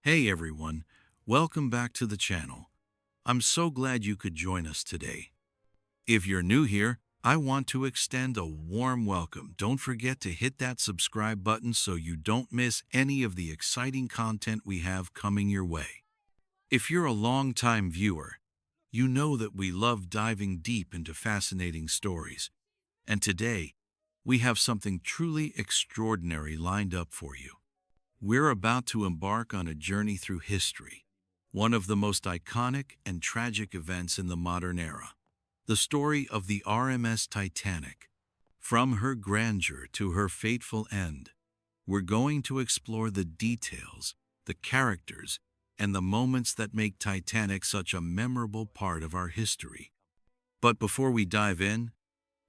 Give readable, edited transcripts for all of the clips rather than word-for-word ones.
Hey everyone, welcome back to the channel. I'm so glad you could join us today. If you're new here, I want to extend a warm welcome. Don't forget to hit that subscribe button so you don't miss any of the exciting content we have coming your way. If you're a long-time viewer, you know that we love diving deep into fascinating stories. And today, we have something truly extraordinary lined up for you. We're about to embark on a journey through history, one of the most iconic and tragic events in the modern era, the story of the RMS Titanic. From her grandeur to her fateful end, we're going to explore the details, the characters, and the moments that make Titanic such a memorable part of our history. But before we dive in,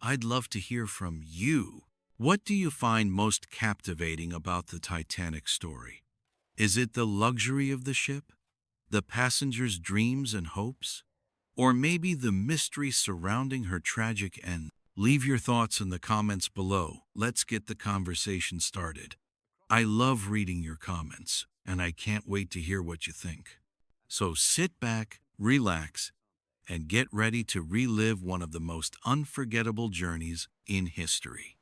I'd love to hear from you. What do you find most captivating about the Titanic story? Is it the luxury of the ship, the passengers' dreams and hopes, or maybe the mystery surrounding her tragic end? Leave your thoughts in the comments below. Let's get the conversation started. I love reading your comments, and I can't wait to hear what you think. So sit back, relax, and get ready to relive one of the most unforgettable journeys in history.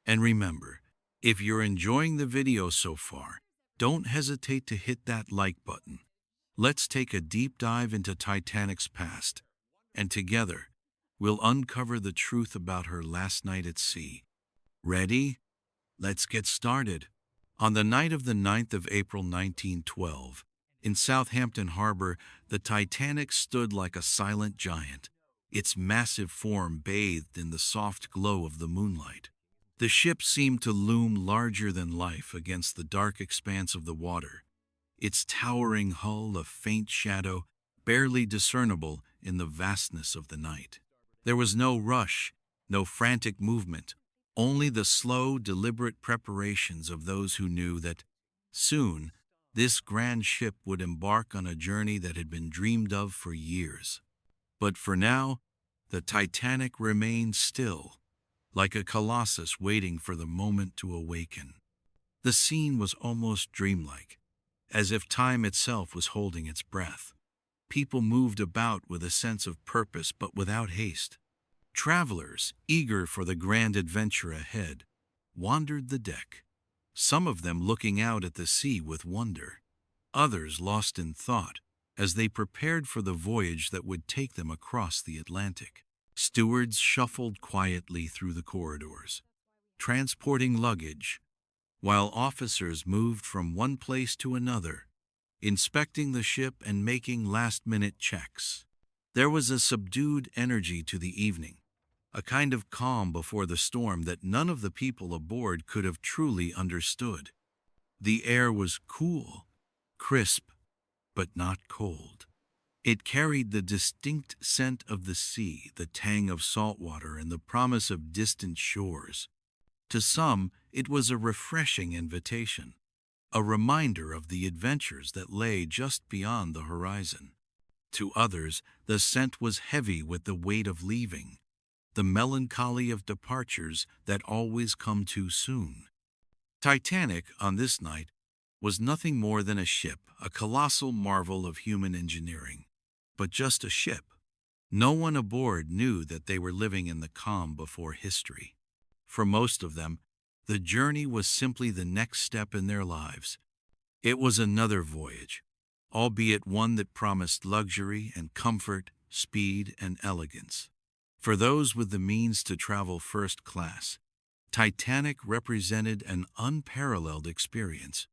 And remember, if you're enjoying the video so far, don't hesitate to hit that like button. Let's take a deep dive into Titanic's past, and together, we'll uncover the truth about her last night at sea. Ready? Let's get started. On the night of the 9th of April 1912, in Southampton Harbor, the Titanic stood like a silent giant, its massive form bathed in the soft glow of the moonlight. The ship seemed to loom larger than life against the dark expanse of the water, its towering hull a faint shadow, barely discernible in the vastness of the night. There was no rush, no frantic movement, only the slow, deliberate preparations of those who knew that soon this grand ship would embark on a journey that had been dreamed of for years. But for now, the Titanic remained still, like a colossus waiting for the moment to awaken. The scene was almost dreamlike, as if time itself was holding its breath. People moved about with a sense of purpose but without haste. Travelers, eager for the grand adventure ahead, wandered the deck, some of them looking out at the sea with wonder, others lost in thought as they prepared for the voyage that would take them across the Atlantic. Stewards shuffled quietly through the corridors, transporting luggage, while officers moved from one place to another, inspecting the ship and making last-minute checks. There was a subdued energy to the evening, a kind of calm before the storm that none of the people aboard could have truly understood. The air was cool, crisp, but not cold. It carried the distinct scent of the sea, the tang of salt water, and the promise of distant shores. To some, it was a refreshing invitation, a reminder of the adventures that lay just beyond the horizon. To others, the scent was heavy with the weight of leaving, the melancholy of departures that always come too soon. Titanic, on this night, was nothing more than a ship, a colossal marvel of human engineering. But just a ship. No one aboard knew that they were living in the calm before history. For most of them, the journey was simply the next step in their lives. It was another voyage, albeit one that promised luxury and comfort, speed and elegance. For those with the means to travel first class, Titanic represented an unparalleled experience.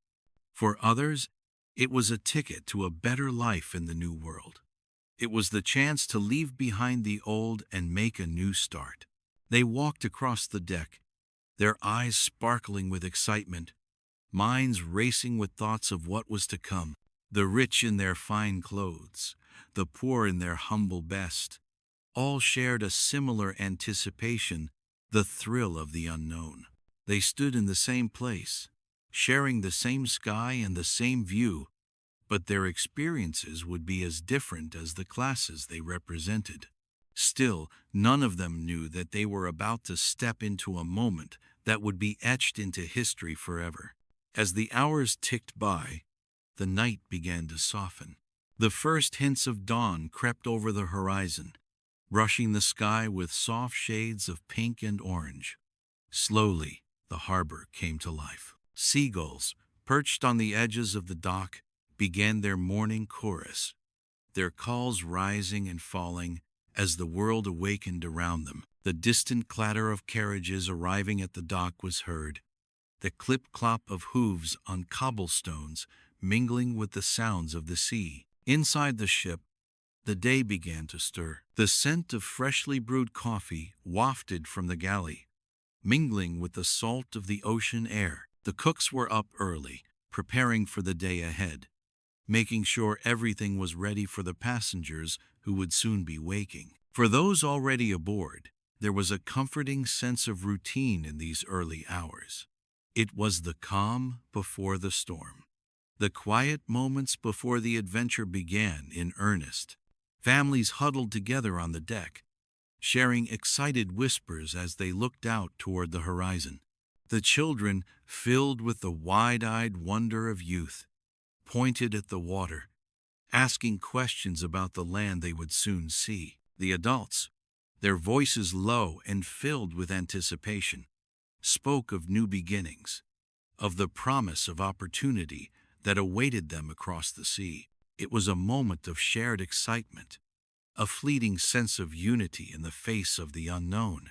For others, it was a ticket to a better life in the New World. It was the chance to leave behind the old and make a new start. They walked across the deck, their eyes sparkling with excitement, minds racing with thoughts of what was to come. The rich in their fine clothes, the poor in their humble best, all shared a similar anticipation, the thrill of the unknown. They stood in the same place, sharing the same sky and the same view, but their experiences would be as different as the classes they represented. Still, none of them knew that they were about to step into a moment that would be etched into history forever. As the hours ticked by, the night began to soften. The first hints of dawn crept over the horizon, brushing the sky with soft shades of pink and orange. Slowly, the harbor came to life. Seagulls, perched on the edges of the dock, began their morning chorus, their calls rising and falling as the world awakened around them. The distant clatter of carriages arriving at the dock was heard, the clip-clop of hooves on cobblestones mingling with the sounds of the sea. Inside the ship, the day began to stir. The scent of freshly brewed coffee wafted from the galley, mingling with the salt of the ocean air. The cooks were up early, preparing for the day ahead, making sure everything was ready for the passengers who would soon be waking. For those already aboard, there was a comforting sense of routine in these early hours. It was the calm before the storm, the quiet moments before the adventure began in earnest. Families huddled together on the deck, sharing excited whispers as they looked out toward the horizon. The children, filled with the wide-eyed wonder of youth, pointed at the water, asking questions about the land they would soon see. The adults, their voices low and filled with anticipation, spoke of new beginnings, of the promise of opportunity that awaited them across the sea. It was a moment of shared excitement, a fleeting sense of unity in the face of the unknown.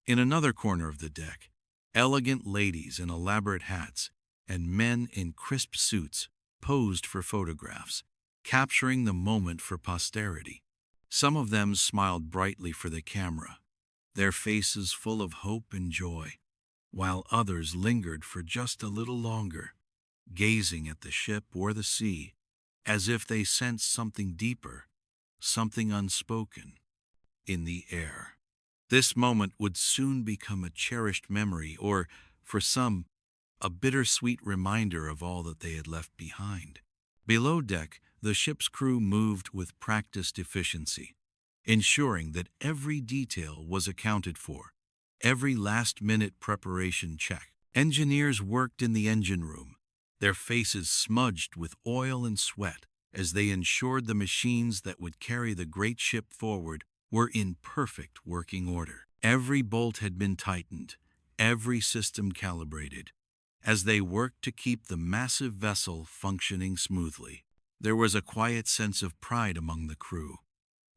In another corner of the deck, elegant ladies in elaborate hats and men in crisp suits posed for photographs, capturing the moment for posterity. Some of them smiled brightly for the camera, their faces full of hope and joy, while others lingered for just a little longer, gazing at the ship or the sea, as if they sensed something deeper, something unspoken, in the air. This moment would soon become a cherished memory, or, for some, a bittersweet reminder of all that they had left behind. Below deck, the ship's crew moved with practiced efficiency, ensuring that every detail was accounted for, every last-minute preparation checked. Engineers worked in the engine room, their faces smudged with oil and sweat, as they ensured the machines that would carry the great ship forward were in perfect working order. Every bolt had been tightened, every system calibrated, as they worked to keep the massive vessel functioning smoothly. There was a quiet sense of pride among the crew,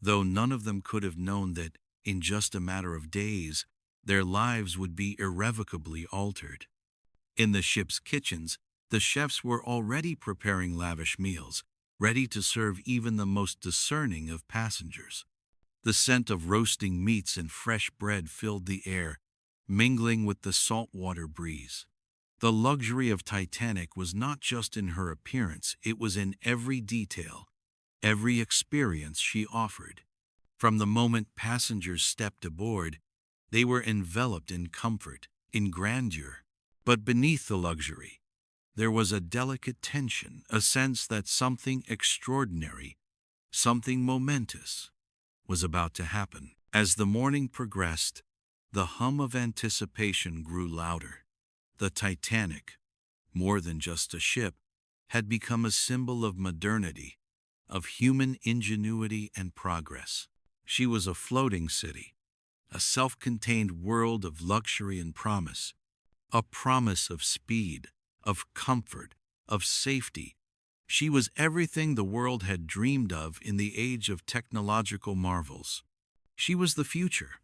though none of them could have known that, in just a matter of days, their lives would be irrevocably altered. In the ship's kitchens, the chefs were already preparing lavish meals, ready to serve even the most discerning of passengers. The scent of roasting meats and fresh bread filled the air, mingling with the saltwater breeze. The luxury of Titanic was not just in her appearance, it was in every detail, every experience she offered. From the moment passengers stepped aboard, they were enveloped in comfort, in grandeur. But beneath the luxury, there was a delicate tension, a sense that something extraordinary, something momentous, was about to happen. As the morning progressed, the hum of anticipation grew louder. The Titanic, more than just a ship, had become a symbol of modernity, of human ingenuity and progress. She was a floating city, a self-contained world of luxury and promise, a promise of speed, of comfort, of safety. She was everything the world had dreamed of in the age of technological marvels. She was the future,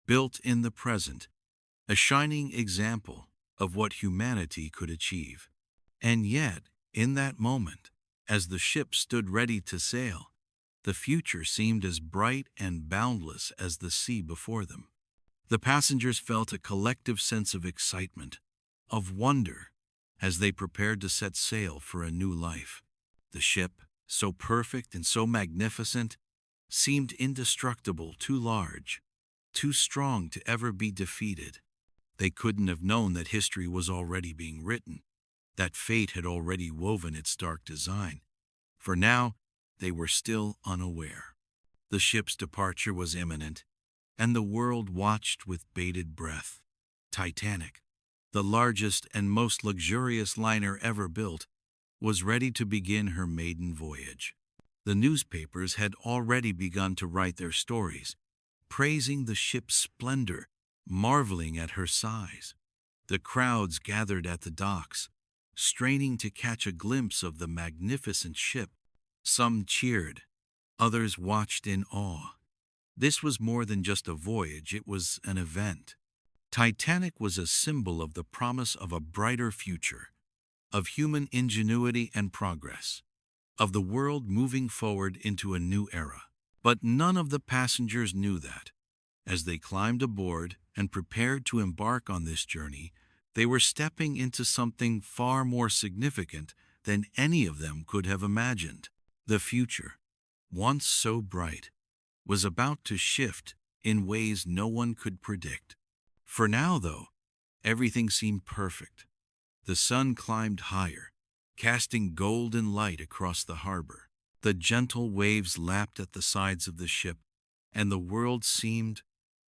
built in the present, a shining example of what humanity could achieve. And yet, in that moment, as the ship stood ready to sail, the future seemed as bright and boundless as the sea before them. The passengers felt a collective sense of excitement, of wonder, as they prepared to set sail for a new life. The ship, so perfect and so magnificent, seemed indestructible, too large, too strong to ever be defeated. They couldn't have known that history was already being written, that fate had already woven its dark design. For now, they were still unaware. The ship's departure was imminent, and the world watched with bated breath. Titanic, the largest and most luxurious liner ever built, was ready to begin her maiden voyage. The newspapers had already begun to write their stories, praising the ship's splendor, marveling at her size. The crowds gathered at the docks, straining to catch a glimpse of the magnificent ship. Some cheered, others watched in awe. This was more than just a voyage, it was an event. Titanic was a symbol of the promise of a brighter future, of human ingenuity and progress, of the world moving forward into a new era. But none of the passengers knew that. As they climbed aboard and prepared to embark on this journey, they were stepping into something far more significant than any of them could have imagined. The future, once so bright, was about to shift in ways no one could predict. For now, though, everything seemed perfect. The sun climbed higher, casting golden light across the harbor. The gentle waves lapped at the sides of the ship, and the world seemed,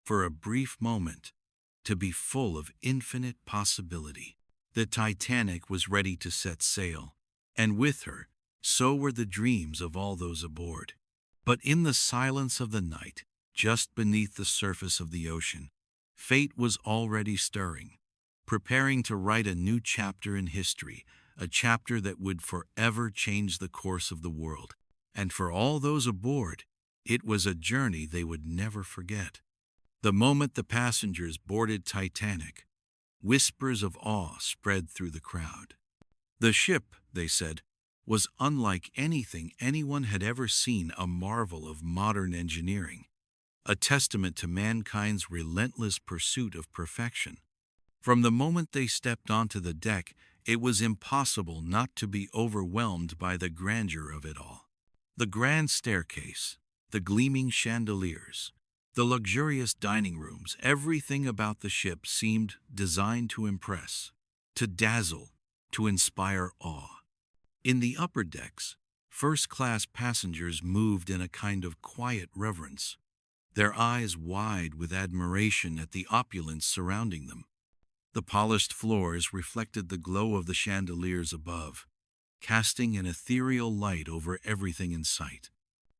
for a brief moment, to be full of infinite possibility. The Titanic was ready to set sail, and with her, so were the dreams of all those aboard. But in the silence of the night, just beneath the surface of the ocean, fate was already stirring, preparing to write a new chapter in history, a chapter that would forever change the course of the world. And for all those aboard, it was a journey they would never forget. The moment the passengers boarded Titanic, whispers of awe spread through the crowd. The ship, they said, was unlike anything anyone had ever seen, a marvel of modern engineering, a testament to mankind's relentless pursuit of perfection. From the moment they stepped onto the deck, it was impossible not to be overwhelmed by the grandeur of it all. The grand staircase, the gleaming chandeliers, the luxurious dining rooms, everything about the ship seemed designed to impress, to dazzle, to inspire awe. In the upper decks, first-class passengers moved in a kind of quiet reverence, their eyes wide with admiration at the opulence surrounding them. The polished floors reflected the glow of the chandeliers above, casting an ethereal light over everything in sight.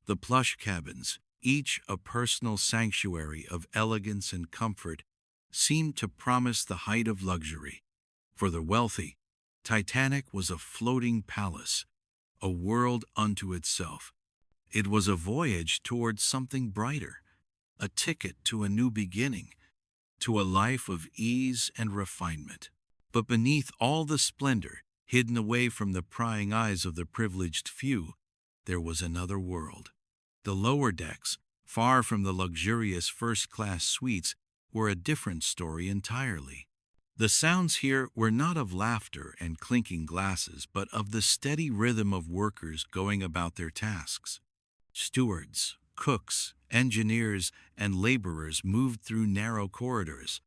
The plush cabins, each a personal sanctuary of elegance and comfort, seemed to promise the height of luxury. For the wealthy, Titanic was a floating palace, a world unto itself. It was a voyage towards something brighter, a ticket to a new beginning, to a life of ease and refinement. But beneath all the splendor, hidden away from the prying eyes of the privileged few, there was another world. The lower decks, far from the luxurious first-class suites, were a different story entirely. The sounds here were not of laughter and clinking glasses, but of the steady rhythm of workers going about their tasks. Stewards, cooks, engineers, and laborers moved through narrow corridors,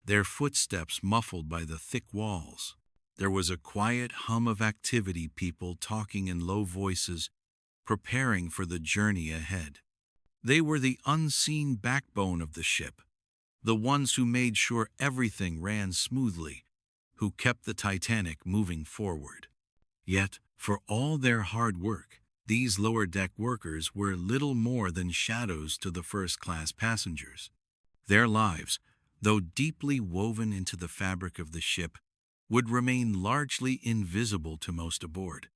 their footsteps muffled by the thick walls. There was a quiet hum of activity, people talking in low voices, preparing for the journey ahead. They were the unseen backbone of the ship, the ones who made sure everything ran smoothly, who kept the Titanic moving forward. Yet, for all their hard work, these lower-deck workers were little more than shadows to the first-class passengers. Their lives, though deeply woven into the fabric of the ship, would remain largely invisible to most aboard.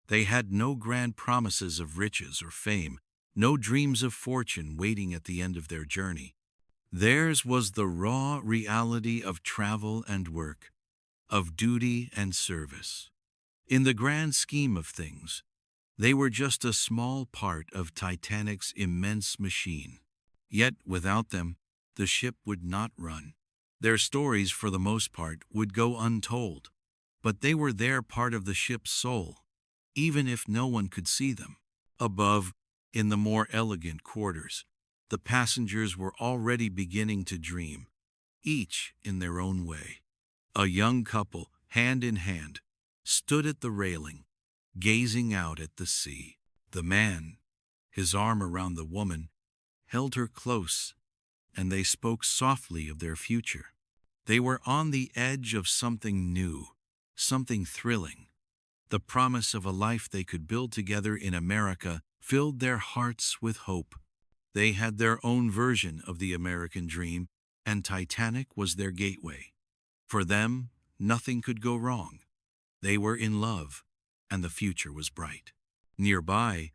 They had no grand promises of riches or fame, no dreams of fortune waiting at the end of their journey. Theirs was the raw reality of travel and work, of duty and service. In the grand scheme of things, they were just a small part of Titanic's immense machine. Yet without them, the ship would not run. Their stories, for the most part, would go untold, but they were there, part of the ship's soul, even if no one could see them. Above, in the more elegant quarters, the passengers were already beginning to dream, each in their own way. A young couple, hand in hand, stood at the railing, gazing out at the sea. The man, his arm around the woman, held her close, and they spoke softly of their future. They were on the edge of something new, something thrilling, The promise of a life they could build together in America filled their hearts with hope. They had their own version of the American dream, and Titanic was their gateway. For them, nothing could go wrong. They were in love, and the future was bright. Nearby,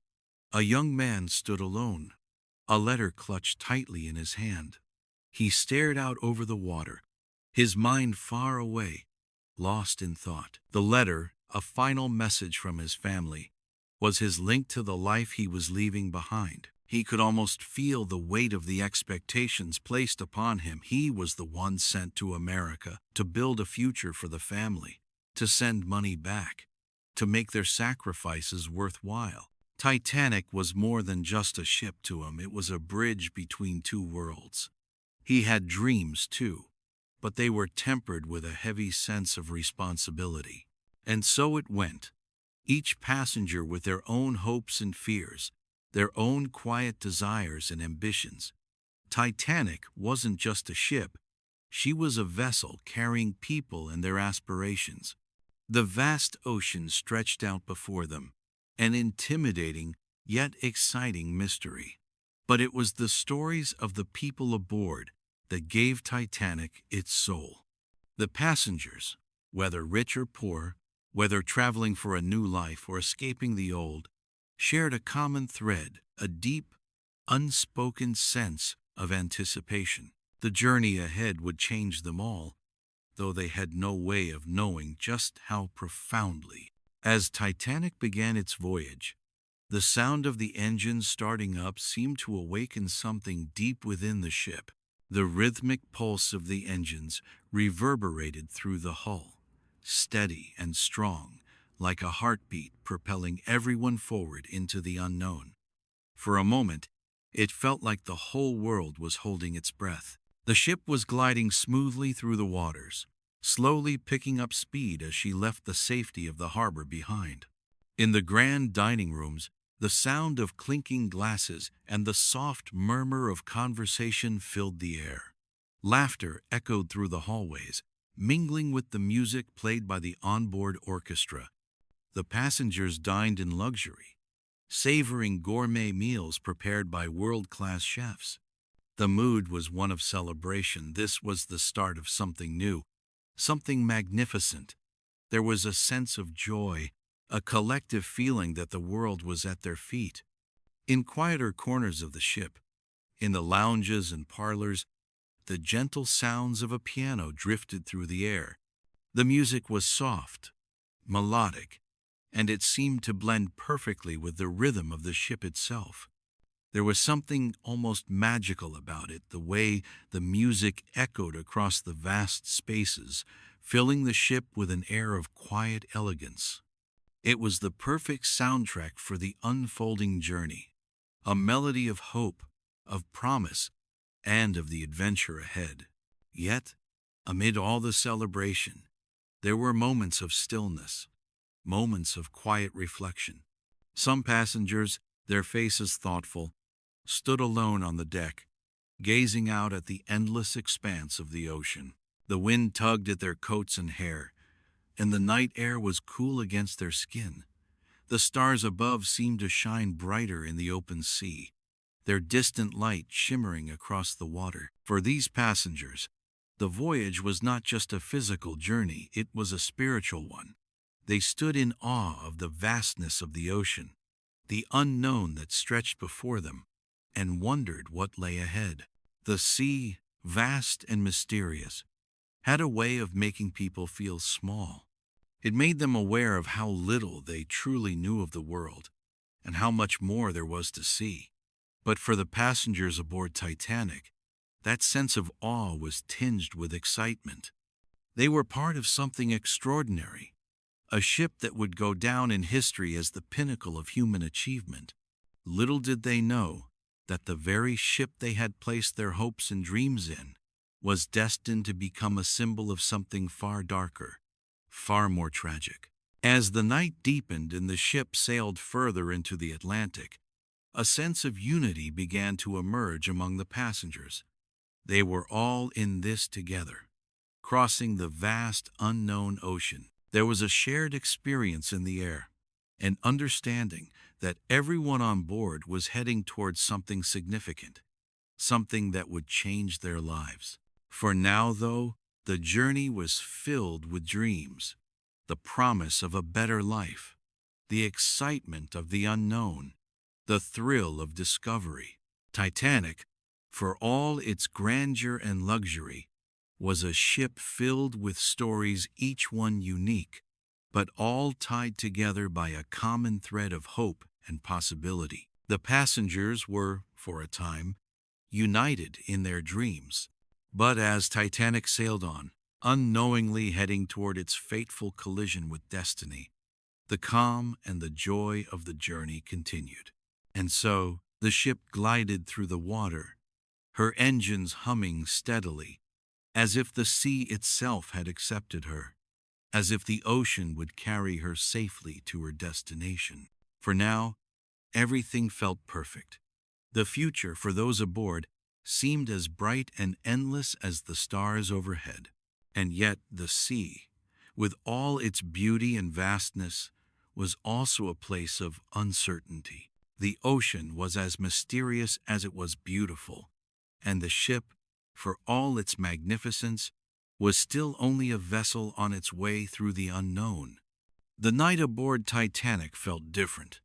a young man stood alone, a letter clutched tightly in his hand. He stared out over the water, his mind far away, lost in thought. The letter, a final message from his family, was his link to the life he was leaving behind. He could almost feel the weight of the expectations placed upon him. He was the one sent to America to build a future for the family, to send money back, to make their sacrifices worthwhile. Titanic was more than just a ship to him. It was a bridge between two worlds. He had dreams too, but they were tempered with a heavy sense of responsibility. And so it went, each passenger with their own hopes and fears, their own quiet desires and ambitions. Titanic wasn't just a ship, she was a vessel carrying people and their aspirations. The vast ocean stretched out before them, an intimidating yet exciting mystery. But it was the stories of the people aboard that gave Titanic its soul. The passengers, whether rich or poor, whether traveling for a new life or escaping the old, shared a common thread, a deep, unspoken sense of anticipation. The journey ahead would change them all, though they had no way of knowing just how profoundly. As Titanic began its voyage, the sound of the engines starting up seemed to awaken something deep within the ship. The rhythmic pulse of the engines reverberated through the hull, steady and strong, like a heartbeat propelling everyone forward into the unknown. For a moment, it felt like the whole world was holding its breath. The ship was gliding smoothly through the waters, slowly picking up speed as she left the safety of the harbor behind. In the grand dining rooms, the sound of clinking glasses and the soft murmur of conversation filled the air. Laughter echoed through the hallways, mingling with the music played by the onboard orchestra. The passengers dined in luxury, savoring gourmet meals prepared by world-class chefs. The mood was one of celebration. This was the start of something new, something magnificent. There was a sense of joy, a collective feeling that the world was at their feet. In quieter corners of the ship, in the lounges and parlors, the gentle sounds of a piano drifted through the air. The music was soft, melodic, and it seemed to blend perfectly with the rhythm of the ship itself. There was something almost magical about it, the way the music echoed across the vast spaces, filling the ship with an air of quiet elegance. It was the perfect soundtrack for the unfolding journey, a melody of hope, of promise, and of the adventure ahead. Yet, amid all the celebration, there were moments of stillness, moments of quiet reflection. Some passengers, their faces thoughtful, stood alone on the deck, gazing out at the endless expanse of the ocean. The wind tugged at their coats and hair, and the night air was cool against their skin. The stars above seemed to shine brighter in the open sea, their distant light shimmering across the water. For these passengers, the voyage was not just a physical journey, it was a spiritual one. They stood in awe of the vastness of the ocean, the unknown that stretched before them, and wondered what lay ahead. The sea, vast and mysterious, had a way of making people feel small. It made them aware of how little they truly knew of the world, and how much more there was to see. But for the passengers aboard Titanic, that sense of awe was tinged with excitement. They were part of something extraordinary, a ship that would go down in history as the pinnacle of human achievement. Little did they know that the very ship they had placed their hopes and dreams in was destined to become a symbol of something far darker, far more tragic. As the night deepened and the ship sailed further into the Atlantic, a sense of unity began to emerge among the passengers. They were all in this together, crossing the vast unknown ocean, There was a shared experience in the air, an understanding that everyone on board was heading towards something significant, something that would change their lives. For now, though, the journey was filled with dreams, the promise of a better life, the excitement of the unknown, the thrill of discovery. Titanic, for all its grandeur and luxury, was a ship filled with stories, each one unique, but all tied together by a common thread of hope and possibility. The passengers were, for a time, united in their dreams, but as Titanic sailed on, unknowingly heading toward its fateful collision with destiny, the calm and the joy of the journey continued. And so, the ship glided through the water, her engines humming steadily, as if the sea itself had accepted her, as if the ocean would carry her safely to her destination. For now, everything felt perfect. The future for those aboard seemed as bright and endless as the stars overhead. And yet the sea, with all its beauty and vastness, was also a place of uncertainty. The ocean was as mysterious as it was beautiful, and the ship, for all its magnificence, was still only a vessel on its way through the unknown. The night aboard Titanic felt different.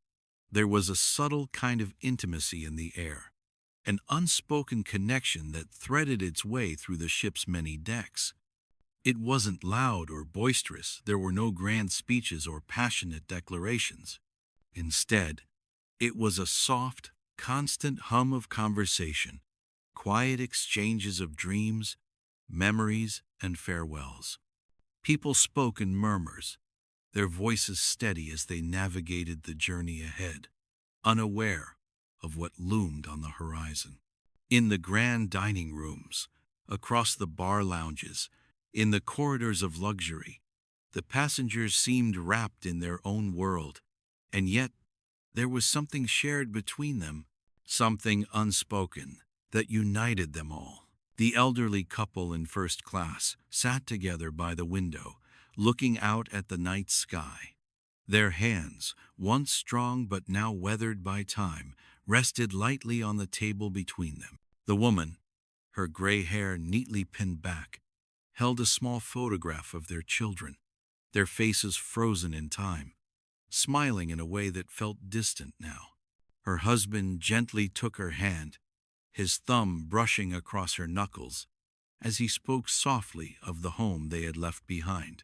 There was a subtle kind of intimacy in the air, an unspoken connection that threaded its way through the ship's many decks. It wasn't loud or boisterous, there were no grand speeches or passionate declarations. Instead, it was a soft, constant hum of conversation, quiet exchanges of dreams, memories, and farewells. People spoke in murmurs, their voices steady as they navigated the journey ahead, unaware of what loomed on the horizon. In the grand dining rooms, across the bar lounges, in the corridors of luxury, the passengers seemed wrapped in their own world, and yet there was something shared between them, something unspoken, that united them all. The elderly couple in first class sat together by the window, looking out at the night sky. Their hands, once strong but now weathered by time, rested lightly on the table between them. The woman, her gray hair neatly pinned back, held a small photograph of their children, their faces frozen in time, smiling in a way that felt distant now. Her husband gently took her hand, his thumb brushing across her knuckles, as he spoke softly of the home they had left behind.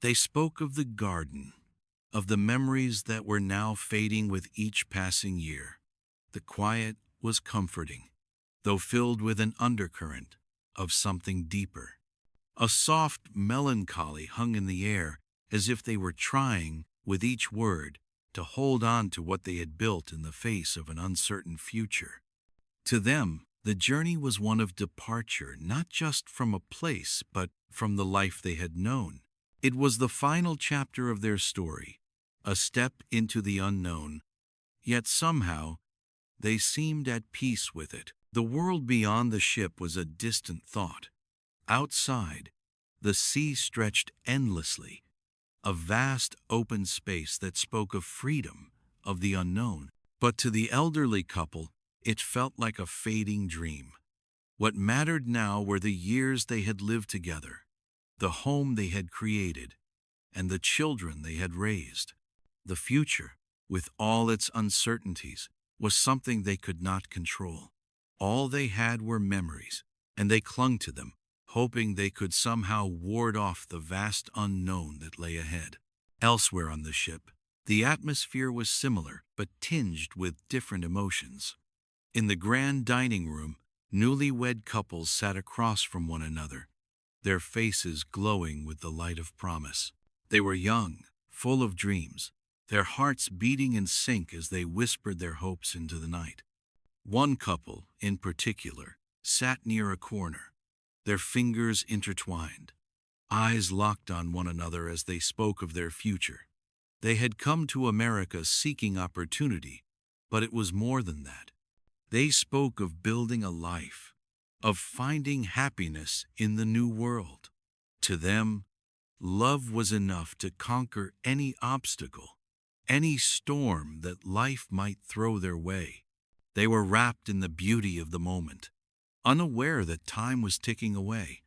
They spoke of the garden, of the memories that were now fading with each passing year. The quiet was comforting, though filled with an undercurrent of something deeper. A soft melancholy hung in the air, as if they were trying, with each word, to hold on to what they had built in the face of an uncertain future. To them, the journey was one of departure, not just from a place, but from the life they had known. It was the final chapter of their story, a step into the unknown, yet somehow they seemed at peace with it. The world beyond the ship was a distant thought. Outside, the sea stretched endlessly, a vast open space that spoke of freedom, of the unknown. But to the elderly couple, it felt like a fading dream. What mattered now were the years they had lived together, the home they had created, and the children they had raised. The future, with all its uncertainties, was something they could not control. All they had were memories, and they clung to them, hoping they could somehow ward off the vast unknown that lay ahead. Elsewhere on the ship, the atmosphere was similar, but tinged with different emotions. In the grand dining room, newlywed couples sat across from one another, their faces glowing with the light of promise. They were young, full of dreams, their hearts beating in sync as they whispered their hopes into the night. One couple, in particular, sat near a corner, their fingers intertwined, eyes locked on one another as they spoke of their future. They had come to America seeking opportunity, but it was more than that. They spoke of building a life, of finding happiness in the new world. To them, Love was enough to conquer any obstacle, any storm that life might throw their way. They were wrapped in the beauty of the moment, unaware that time was ticking away,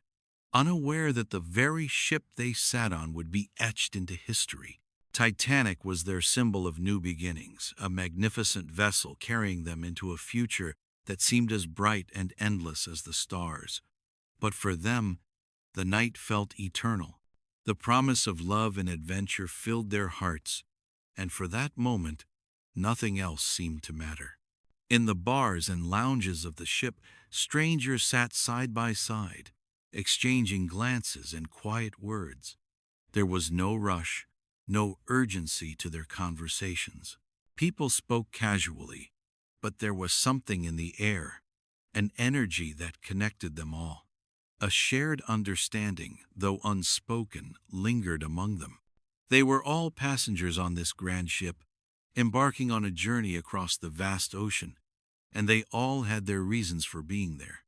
unaware that the very ship they sat on would be etched into history. Titanic was their symbol of new beginnings, a magnificent vessel carrying them into a future that seemed as bright and endless as the stars. But for them, the night felt eternal. The promise of love and adventure filled their hearts, and for that moment, nothing else seemed to matter. In the bars and lounges of the ship, strangers sat side by side, exchanging glances and quiet words. There was no rush, no urgency to their conversations. People spoke casually, but there was something in the air, an energy that connected them all. A shared understanding, though unspoken, lingered among them. They were all passengers on this grand ship, embarking on a journey across the vast ocean, and they all had their reasons for being there.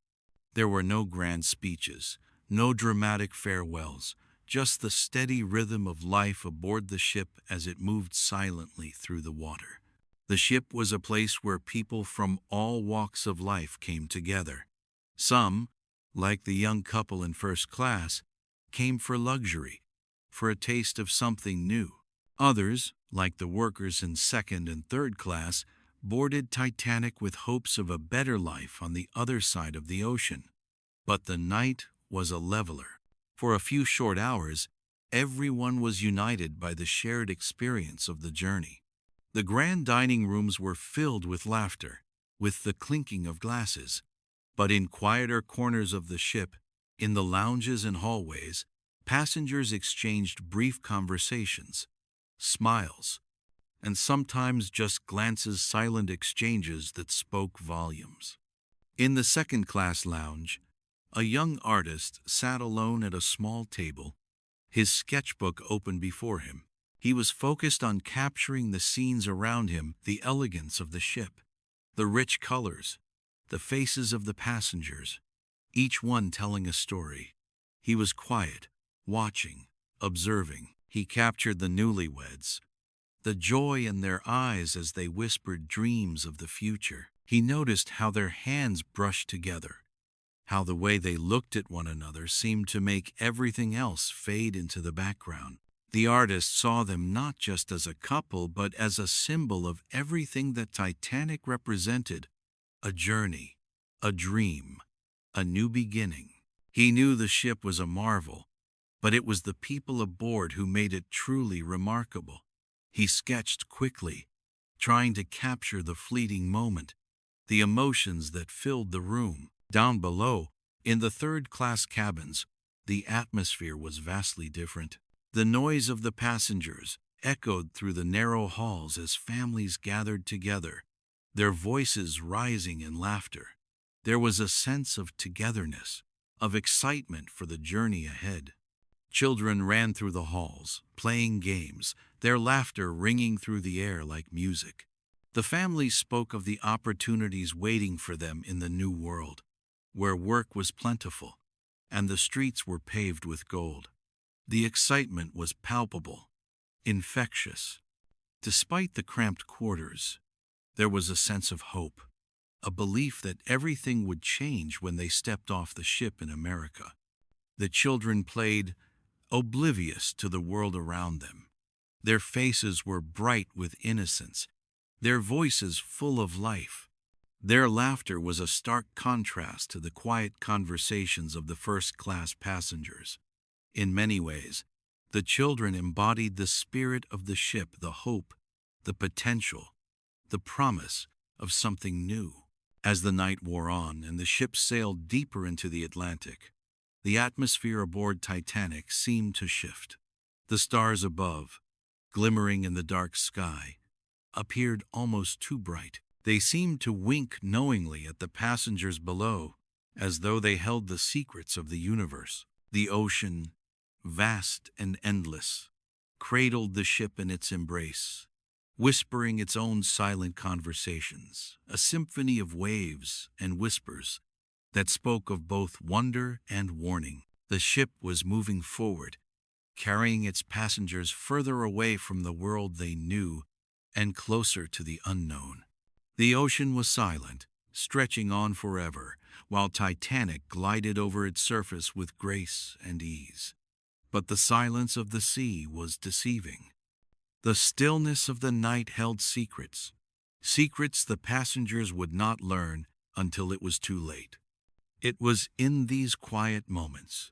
There were no grand speeches, no dramatic farewells, just the steady rhythm of life aboard the ship as it moved silently through the water. The ship was a place where people from all walks of life came together. Some, like the young couple in first class, came for luxury, for a taste of something new. Others, like the workers in second and third class, boarded Titanic with hopes of a better life on the other side of the ocean. But the night was a leveler. For a few short hours, everyone was united by the shared experience of the journey. The grand dining rooms were filled with laughter, with the clinking of glasses. But in quieter corners of the ship, in the lounges and hallways, passengers exchanged brief conversations, smiles, and sometimes just glances, silent exchanges that spoke volumes. In the second-class lounge, a young artist sat alone at a small table, his sketchbook open before him. He was focused on capturing the scenes around him, the elegance of the ship, the rich colors, the faces of the passengers, each one telling a story. He was quiet, watching, observing. He captured the newlyweds, the joy in their eyes as they whispered dreams of the future. He noticed how their hands brushed together, how the way they looked at one another seemed to make everything else fade into the background. The artist saw them not just as a couple, but as a symbol of everything that Titanic represented: a journey, a dream, a new beginning. He knew the ship was a marvel, but it was the people aboard who made it truly remarkable. He sketched quickly, trying to capture the fleeting moment, the emotions that filled the room. Down below, in the third-class cabins, the atmosphere was vastly different. The noise of the passengers echoed through the narrow halls as families gathered together, their voices rising in laughter. There was a sense of togetherness, of excitement for the journey ahead. Children ran through the halls, playing games, their laughter ringing through the air like music. The families spoke of the opportunities waiting for them in the new world, where work was plentiful and the streets were paved with gold. The excitement was palpable, infectious. Despite the cramped quarters, there was a sense of hope, a belief that everything would change when they stepped off the ship in America. The children played, oblivious to the world around them. Their faces were bright with innocence, their voices full of life. Their laughter was a stark contrast to the quiet conversations of the first-class passengers. In many ways, the children embodied the spirit of the ship, the hope, the potential, the promise of something new. As the night wore on and the ship sailed deeper into the Atlantic, the atmosphere aboard Titanic seemed to shift. The stars above, glimmering in the dark sky, appeared almost too bright. They seemed to wink knowingly at the passengers below, as though they held the secrets of the universe. The ocean, vast and endless, cradled the ship in its embrace, whispering its own silent conversations, a symphony of waves and whispers that spoke of both wonder and warning. The ship was moving forward, carrying its passengers further away from the world they knew and closer to the unknown. The ocean was silent, stretching on forever, while Titanic glided over its surface with grace and ease. But the silence of the sea was deceiving. The stillness of the night held secrets, secrets the passengers would not learn until it was too late. It was in these quiet moments,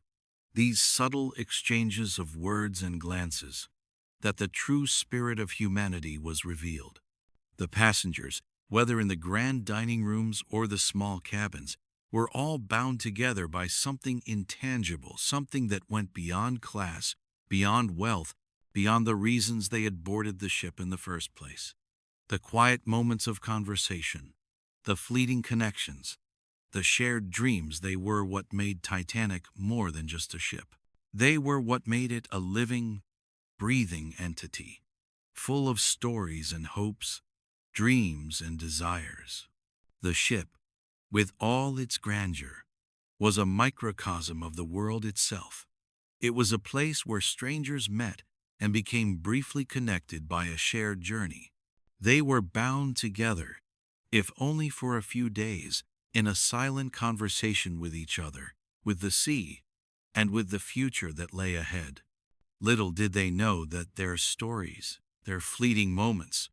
these subtle exchanges of words and glances, that the true spirit of humanity was revealed. The passengers, whether in the grand dining rooms or the small cabins, were all bound together by something intangible, something that went beyond class, beyond wealth, beyond the reasons they had boarded the ship in the first place. The quiet moments of conversation, the fleeting connections, the shared dreams, they were what made Titanic more than just a ship. They were what made it a living, breathing entity, full of stories and hopes, dreams and desires. The ship, with all its grandeur, was a microcosm of the world itself. It was a place where strangers met and became briefly connected by a shared journey. They were bound together, if only for a few days, in a silent conversation with each other, with the sea, and with the future that lay ahead. Little did they know that their stories, their fleeting moments,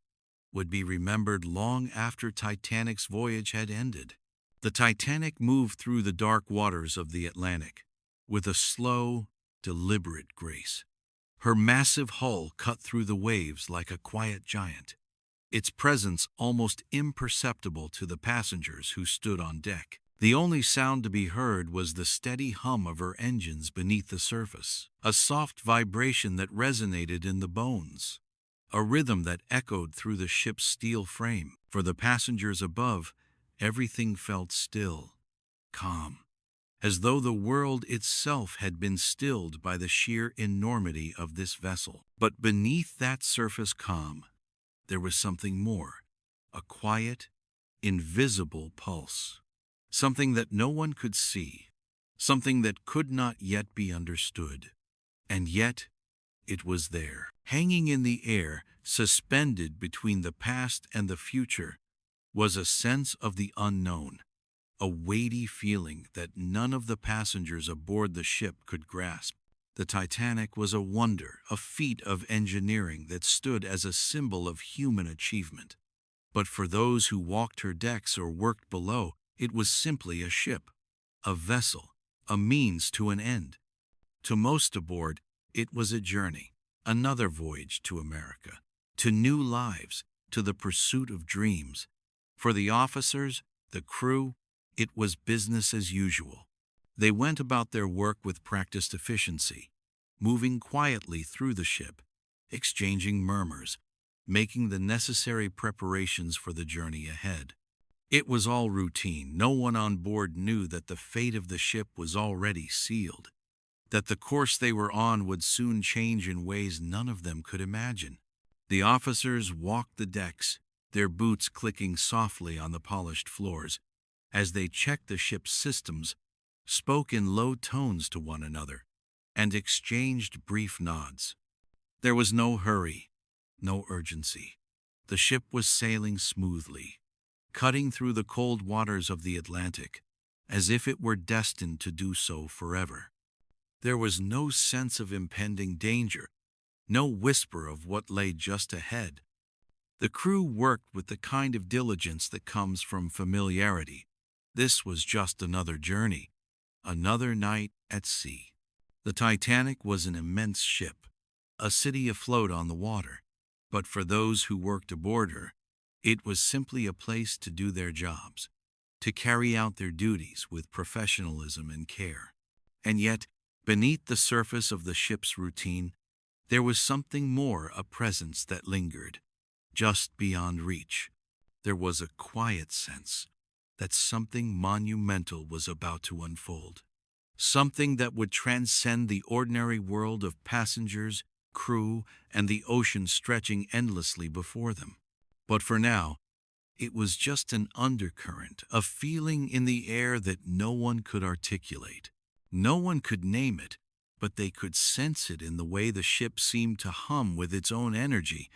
would be remembered long after Titanic's voyage had ended. The Titanic moved through the dark waters of the Atlantic with a slow, deliberate grace. Her massive hull cut through the waves like a quiet giant, its presence almost imperceptible to the passengers who stood on deck. The only sound to be heard was the steady hum of her engines beneath the surface, a soft vibration that resonated in the bones, a rhythm that echoed through the ship's steel frame. For the passengers above, everything felt still, calm, as though the world itself had been stilled by the sheer enormity of this vessel. But beneath that surface calm, there was something more, a quiet, invisible pulse, something that no one could see, something that could not yet be understood. And yet, it was there, hanging in the air, suspended between the past and the future, was a sense of the unknown, a weighty feeling that none of the passengers aboard the ship could grasp. The Titanic was a wonder, a feat of engineering that stood as a symbol of human achievement. But for those who walked her decks or worked below, it was simply a ship, a vessel, a means to an end. To most aboard, it was a journey, another voyage to America, to new lives, to the pursuit of dreams. For the officers, the crew, it was business as usual. They went about their work with practiced efficiency, moving quietly through the ship, exchanging murmurs, making the necessary preparations for the journey ahead. It was all routine. No one on board knew that the fate of the ship was already sealed, that the course they were on would soon change in ways none of them could imagine. The officers walked the decks, their boots clicking softly on the polished floors, as they checked the ship's systems, spoke in low tones to one another, and exchanged brief nods. There was no hurry, no urgency. The ship was sailing smoothly, cutting through the cold waters of the Atlantic, as if it were destined to do so forever. There was no sense of impending danger, no whisper of what lay just ahead. The crew worked with the kind of diligence that comes from familiarity. This was just another journey, another night at sea. The Titanic was an immense ship, a city afloat on the water, but for those who worked aboard her, it was simply a place to do their jobs, to carry out their duties with professionalism and care. And yet, beneath the surface of the ship's routine, there was something more, a presence that lingered, just beyond reach. There was a quiet sense that something monumental was about to unfold, something that would transcend the ordinary world of passengers, crew, and the ocean stretching endlessly before them. But for now, it was just an undercurrent, a feeling in the air that no one could articulate. No one could name it, but they could sense it in the way the ship seemed to hum with its own energy,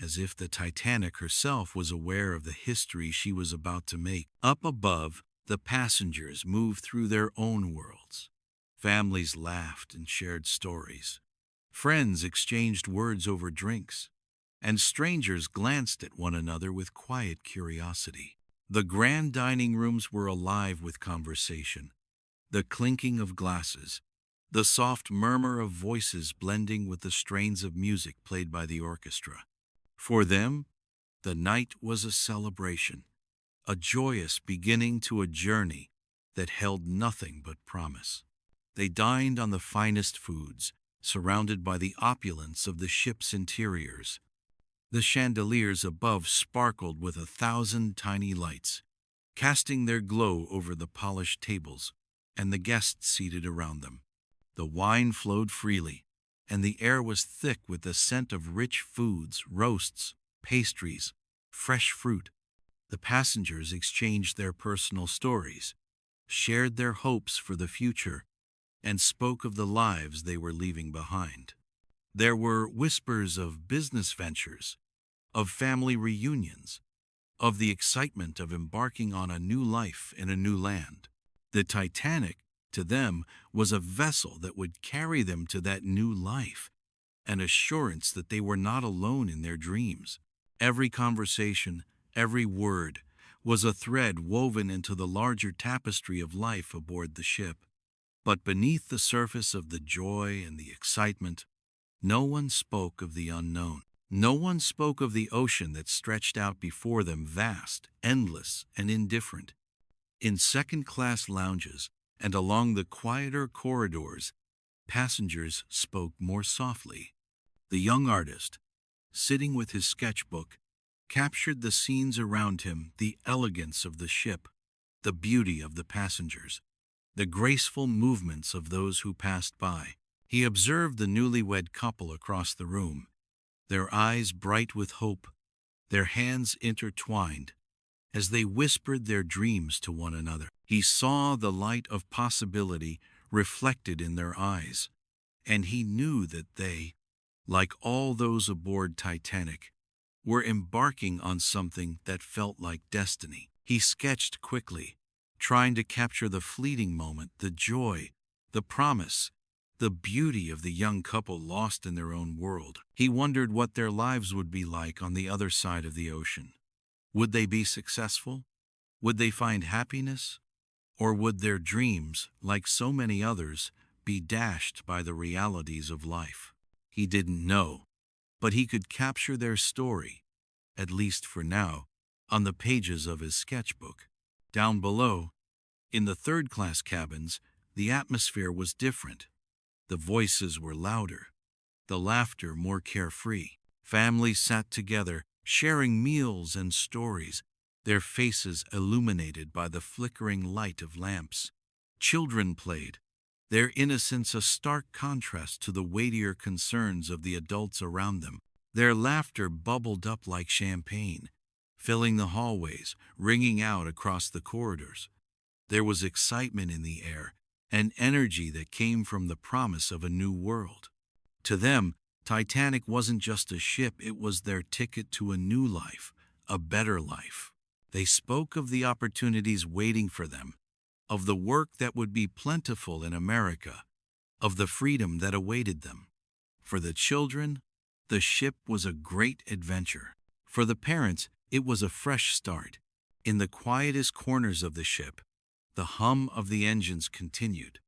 as if the Titanic herself was aware of the history she was about to make. Up above, the passengers moved through their own worlds. Families laughed and shared stories. Friends exchanged words over drinks, and strangers glanced at one another with quiet curiosity. The grand dining rooms were alive with conversation, the clinking of glasses, the soft murmur of voices blending with the strains of music played by the orchestra. For them, the night was a celebration, a joyous beginning to a journey that held nothing but promise. They dined on the finest foods, surrounded by the opulence of the ship's interiors. The chandeliers above sparkled with 1,000 tiny lights, casting their glow over the polished tables and the guests seated around them. The wine flowed freely, and the air was thick with the scent of rich foods, roasts, pastries, fresh fruit. The passengers exchanged their personal stories, shared their hopes for the future, and spoke of the lives they were leaving behind. There were whispers of business ventures, of family reunions, of the excitement of embarking on a new life in a new land. The Titanic, to them, was a vessel that would carry them to that new life, an assurance that they were not alone in their dreams. Every conversation, every word, was a thread woven into the larger tapestry of life aboard the ship. But beneath the surface of the joy and the excitement, no one spoke of the unknown. No one spoke of the ocean that stretched out before them, vast, endless, and indifferent. In second-class lounges and along the quieter corridors, passengers spoke more softly. The young artist, sitting with his sketchbook, captured the scenes around him, the elegance of the ship, the beauty of the passengers, the graceful movements of those who passed by. He observed the newlywed couple across the room, their eyes bright with hope, their hands intertwined, as they whispered their dreams to one another. He saw the light of possibility reflected in their eyes, and he knew that they, like all those aboard Titanic, were embarking on something that felt like destiny. He sketched quickly, trying to capture the fleeting moment, the joy, the promise, the beauty of the young couple lost in their own world. He wondered what their lives would be like on the other side of the ocean. Would they be successful? Would they find happiness? Or would their dreams, like so many others, be dashed by the realities of life? He didn't know, but he could capture their story, at least for now, on the pages of his sketchbook. Down below, in the third-class cabins, the atmosphere was different. The voices were louder, the laughter more carefree. Families sat together, sharing meals and stories, their faces illuminated by the flickering light of lamps. Children played, their innocence a stark contrast to the weightier concerns of the adults around them. Their laughter bubbled up like champagne, filling the hallways, ringing out across the corridors. There was excitement in the air, an energy that came from the promise of a new world. To them, Titanic wasn't just a ship, it was their ticket to a new life, a better life. They spoke of the opportunities waiting for them, of the work that would be plentiful in America, of the freedom that awaited them. For the children, the ship was a great adventure. For the parents, it was a fresh start. In the quietest corners of the ship, the hum of the engines continued,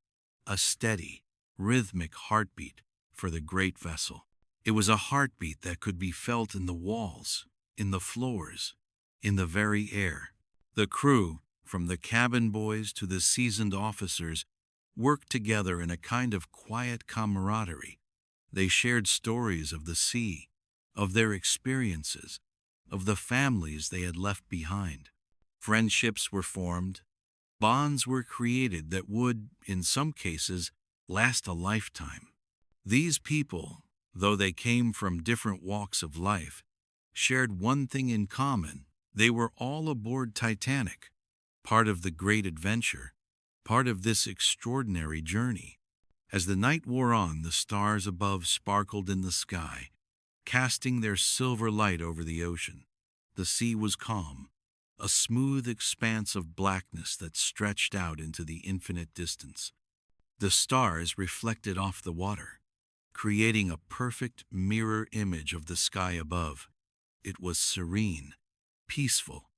a steady, rhythmic heartbeat for the great vessel. It was a heartbeat that could be felt in the walls, in the floors, in the very air. The crew, from the cabin boys to the seasoned officers, worked together in a kind of quiet camaraderie. They shared stories of the sea, of their experiences, of the families they had left behind. Friendships were formed, bonds were created that would, in some cases, last a lifetime. These people, though they came from different walks of life, shared one thing in common. They were all aboard Titanic, part of the great adventure, part of this extraordinary journey. As the night wore on, the stars above sparkled in the sky, casting their silver light over the ocean. The sea was calm, a smooth expanse of blackness that stretched out into the infinite distance. The stars reflected off the water, creating a perfect mirror image of the sky above. It was serene, peaceful,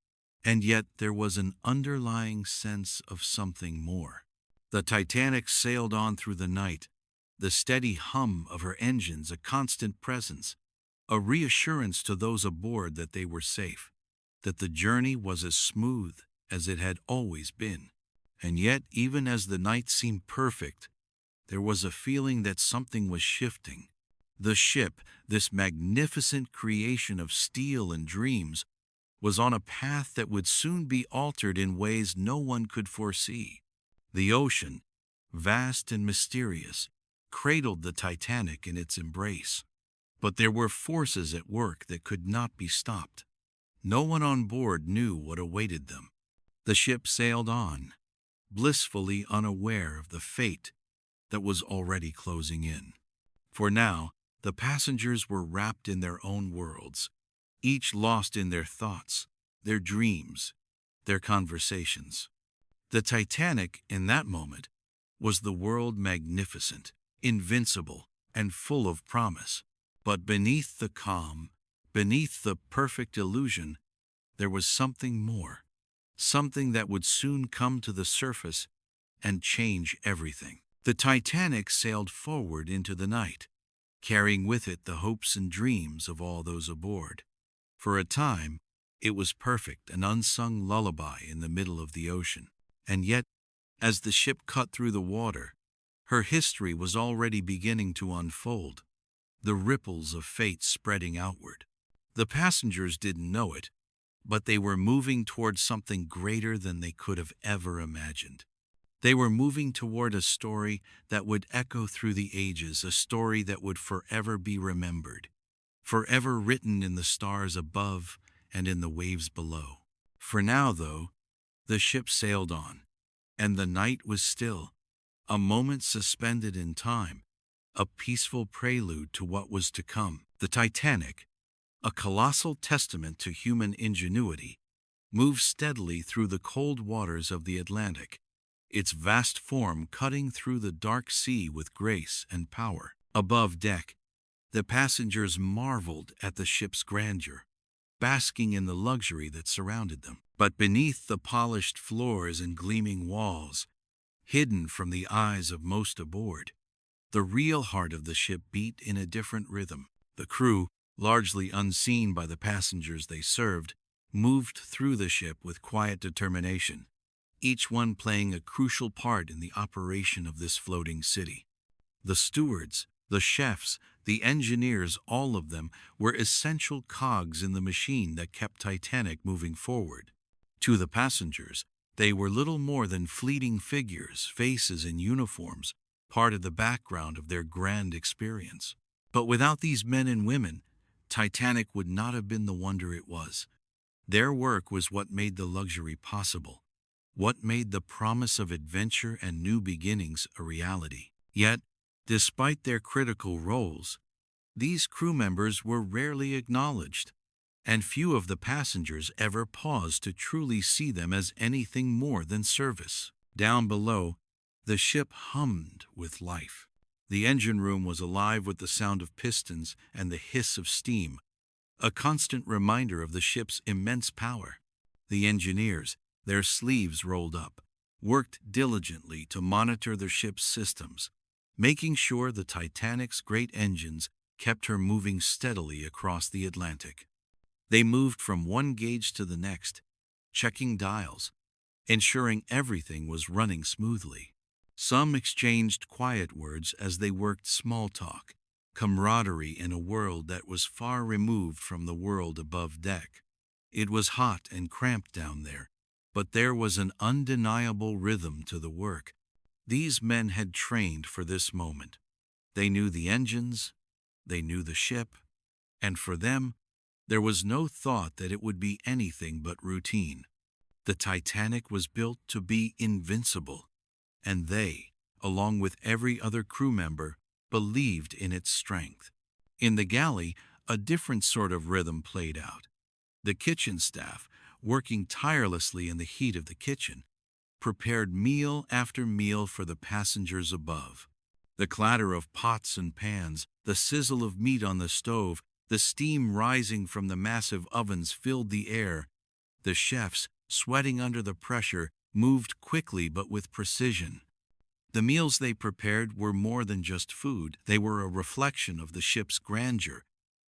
and yet there was an underlying sense of something more. The Titanic sailed on through the night, the steady hum of her engines a constant presence, a reassurance to those aboard that they were safe, that the journey was as smooth as it had always been. And yet, even as the night seemed perfect, there was a feeling that something was shifting. The ship, this magnificent creation of steel and dreams, was on a path that would soon be altered in ways no one could foresee. The ocean, vast and mysterious, cradled the Titanic in its embrace. But there were forces at work that could not be stopped. No one on board knew what awaited them. The ship sailed on, blissfully unaware of the fate that was already closing in. For now, the passengers were wrapped in their own worlds, each lost in their thoughts, their dreams, their conversations. The Titanic, in that moment, was the world magnificent, invincible, and full of promise. But beneath the calm, beneath the perfect illusion, there was something more, something that would soon come to the surface and change everything. The Titanic sailed forward into the night, carrying with it the hopes and dreams of all those aboard. For a time, it was perfect, an unsung lullaby in the middle of the ocean. And yet, as the ship cut through the water, her history was already beginning to unfold, the ripples of fate spreading outward. The passengers didn't know it, but they were moving toward something greater than they could have ever imagined. They were moving toward a story that would echo through the ages, a story that would forever be remembered, forever written in the stars above and in the waves below. For now, though, the ship sailed on, and the night was still, a moment suspended in time, a peaceful prelude to what was to come. The Titanic, a colossal testament to human ingenuity, moved steadily through the cold waters of the Atlantic, its vast form cutting through the dark sea with grace and power. Above deck, the passengers marveled at the ship's grandeur, basking in the luxury that surrounded them. But beneath the polished floors and gleaming walls, hidden from the eyes of most aboard, the real heart of the ship beat in a different rhythm. The crew, largely unseen by the passengers they served, moved through the ship with quiet determination, each one playing a crucial part in the operation of this floating city. The stewards, the chefs, the engineers, all of them were essential cogs in the machine that kept Titanic moving forward. To the passengers, they were little more than fleeting figures, faces in uniforms, part of the background of their grand experience. But without these men and women, Titanic would not have been the wonder it was. Their work was what made the luxury possible, what made the promise of adventure and new beginnings a reality. Yet, despite their critical roles, these crew members were rarely acknowledged, and few of the passengers ever paused to truly see them as anything more than service. Down below, the ship hummed with life. The engine room was alive with the sound of pistons and the hiss of steam, a constant reminder of the ship's immense power. The engineers, their sleeves rolled up, worked diligently to monitor the ship's systems, making sure the Titanic's great engines kept her moving steadily across the Atlantic. They moved from one gauge to the next, checking dials, ensuring everything was running smoothly. Some exchanged quiet words as they worked small talk, camaraderie in a world that was far removed from the world above deck. It was hot and cramped down there, but there was an undeniable rhythm to the work. These men had trained for this moment. They knew the engines, they knew the ship, and for them, there was no thought that it would be anything but routine. The Titanic was built to be invincible, and they, along with every other crew member, believed in its strength. In the galley, a different sort of rhythm played out. The kitchen staff, working tirelessly in the heat of the kitchen, prepared meal after meal for the passengers above. The clatter of pots and pans, the sizzle of meat on the stove, the steam rising from the massive ovens filled the air. The chefs, sweating under the pressure, moved quickly but with precision. The meals they prepared were more than just food. They were a reflection of the ship's grandeur,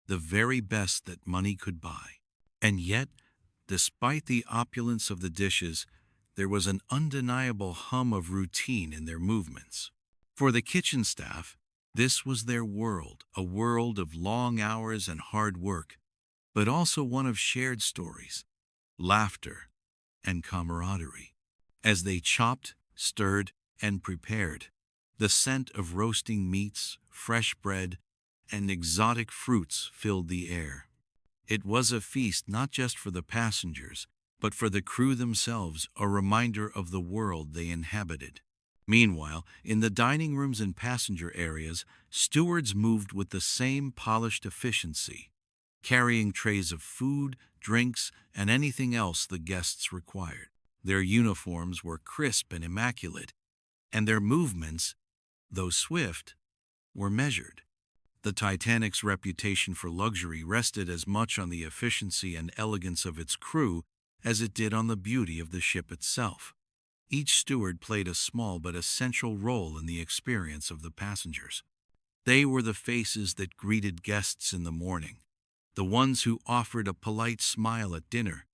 the very best that money could buy. And yet, despite the opulence of the dishes, there was an undeniable hum of routine in their movements. For the kitchen staff, this was their world, a world of long hours and hard work, but also one of shared stories, laughter, and camaraderie. As they chopped, stirred, and prepared, the scent of roasting meats, fresh bread, and exotic fruits filled the air. It was a feast not just for the passengers, but for the crew themselves, a reminder of the world they inhabited. Meanwhile, in the dining rooms and passenger areas, stewards moved with the same polished efficiency, carrying trays of food, drinks, and anything else the guests required. Their uniforms were crisp and immaculate, and their movements, though swift, were measured. The Titanic's reputation for luxury rested as much on the efficiency and elegance of its crew as it did on the beauty of the ship itself. Each steward played a small but essential role in the experience of the passengers. They were the faces that greeted guests in the morning, the ones who offered a polite smile at dinner,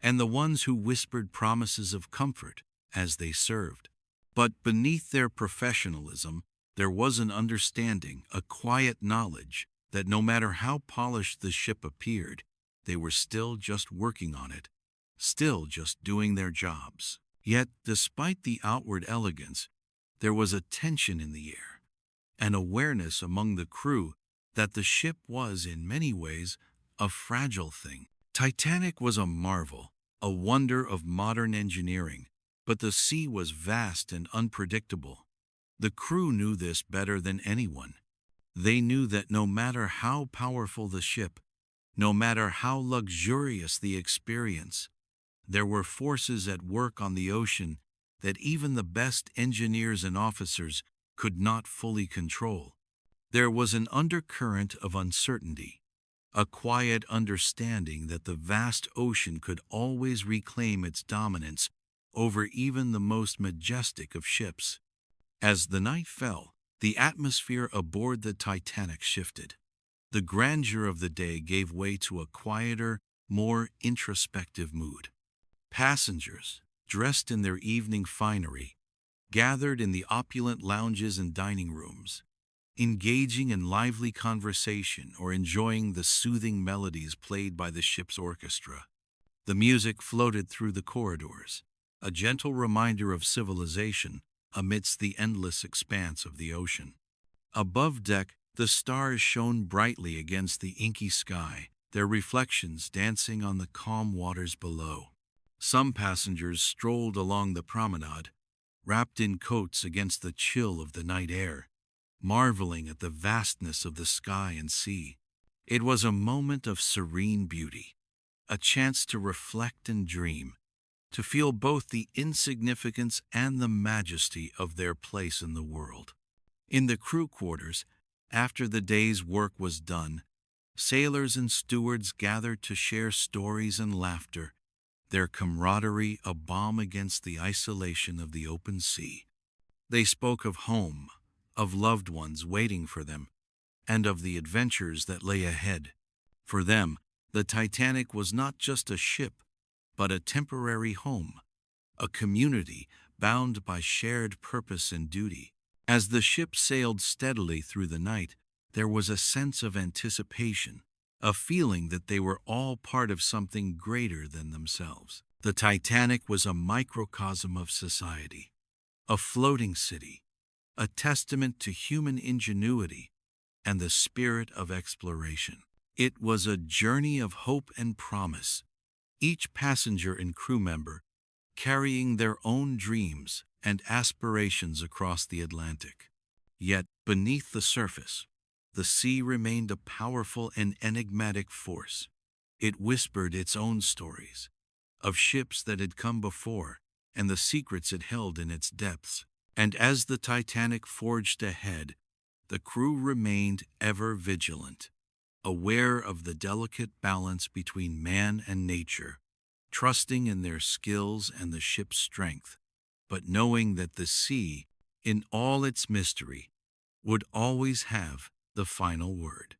and the ones who whispered promises of comfort as they served. But beneath their professionalism, there was an understanding, a quiet knowledge that no matter how polished the ship appeared, they were still just working on it, still just doing their jobs. Yet, despite the outward elegance, there was a tension in the air, an awareness among the crew that the ship was, in many ways, a fragile thing. Titanic was a marvel, a wonder of modern engineering, but the sea was vast and unpredictable. The crew knew this better than anyone. They knew that no matter how powerful the ship, no matter how luxurious the experience, there were forces at work on the ocean that even the best engineers and officers could not fully control. There was an undercurrent of uncertainty, a quiet understanding that the vast ocean could always reclaim its dominance over even the most majestic of ships. As the night fell, the atmosphere aboard the Titanic shifted. The grandeur of the day gave way to a quieter, more introspective mood. Passengers, dressed in their evening finery, gathered in the opulent lounges and dining rooms, engaging in lively conversation or enjoying the soothing melodies played by the ship's orchestra. The music floated through the corridors, a gentle reminder of civilization amidst the endless expanse of the ocean. Above deck, the stars shone brightly against the inky sky, their reflections dancing on the calm waters below. Some passengers strolled along the promenade, wrapped in coats against the chill of the night air, marveling at the vastness of the sky and sea. It was a moment of serene beauty, a chance to reflect and dream, to feel both the insignificance and the majesty of their place in the world. In the crew quarters, after the day's work was done, sailors and stewards gathered to share stories and laughter, their camaraderie a balm against the isolation of the open sea. They spoke of home, of loved ones waiting for them, and of the adventures that lay ahead. For them, the Titanic was not just a ship, but a temporary home, a community bound by shared purpose and duty. As the ship sailed steadily through the night, there was a sense of anticipation, a feeling that they were all part of something greater than themselves. The Titanic was a microcosm of society, a floating city, a testament to human ingenuity and the spirit of exploration. It was a journey of hope and promise, each passenger and crew member carrying their own dreams, and aspirations across the Atlantic. Yet, beneath the surface, the sea remained a powerful and enigmatic force. It whispered its own stories, of ships that had come before, and the secrets it held in its depths. And as the Titanic forged ahead, the crew remained ever vigilant, aware of the delicate balance between man and nature, trusting in their skills and the ship's strength, but knowing that the sea, in all its mystery, would always have the final word.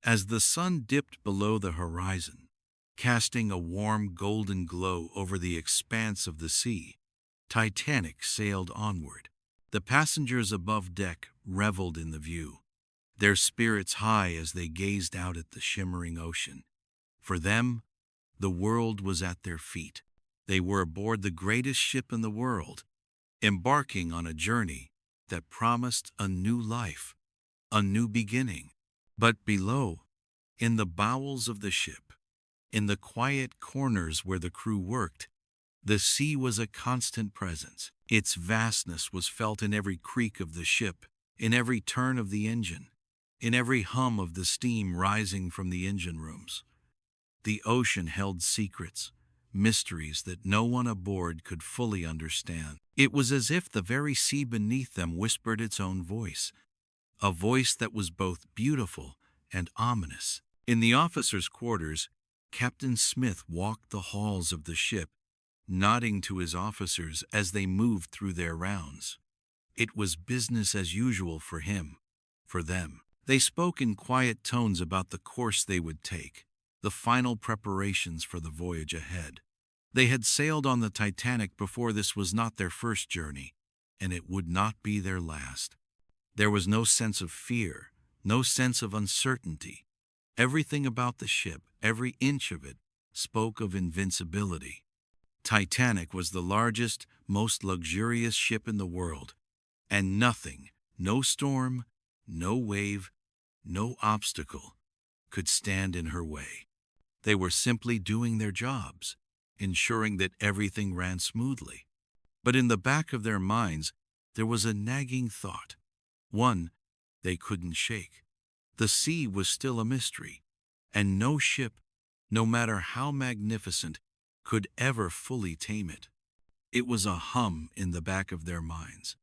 As the sun dipped below the horizon, casting a warm golden glow over the expanse of the sea, Titanic sailed onward. The passengers above deck reveled in the view, their spirits high as they gazed out at the shimmering ocean. For them, the world was at their feet. They were aboard the greatest ship in the world, embarking on a journey that promised a new life, a new beginning. But below, in the bowels of the ship, in the quiet corners where the crew worked, the sea was a constant presence. Its vastness was felt in every creak of the ship, in every turn of the engine, in every hum of the steam rising from the engine rooms. The ocean held secrets, mysteries that no one aboard could fully understand. It was as if the very sea beneath them whispered its own voice, a voice that was both beautiful and ominous. In the officers' quarters, Captain Smith walked the halls of the ship, nodding to his officers as they moved through their rounds. It was business as usual for him, for them. They spoke in quiet tones about the course they would take, the final preparations for the voyage ahead. They had sailed on the Titanic before. This was not their first journey, and it would not be their last. There was no sense of fear, no sense of uncertainty. Everything about the ship, every inch of it, spoke of invincibility. Titanic was the largest, most luxurious ship in the world, and nothing, no storm, no wave, no obstacle, could stand in her way. They were simply doing their jobs, ensuring that everything ran smoothly. But in the back of their minds, there was a nagging thought, one they couldn't shake. The sea was still a mystery, and no ship, no matter how magnificent, could ever fully tame it. It was a hum in the back of their minds,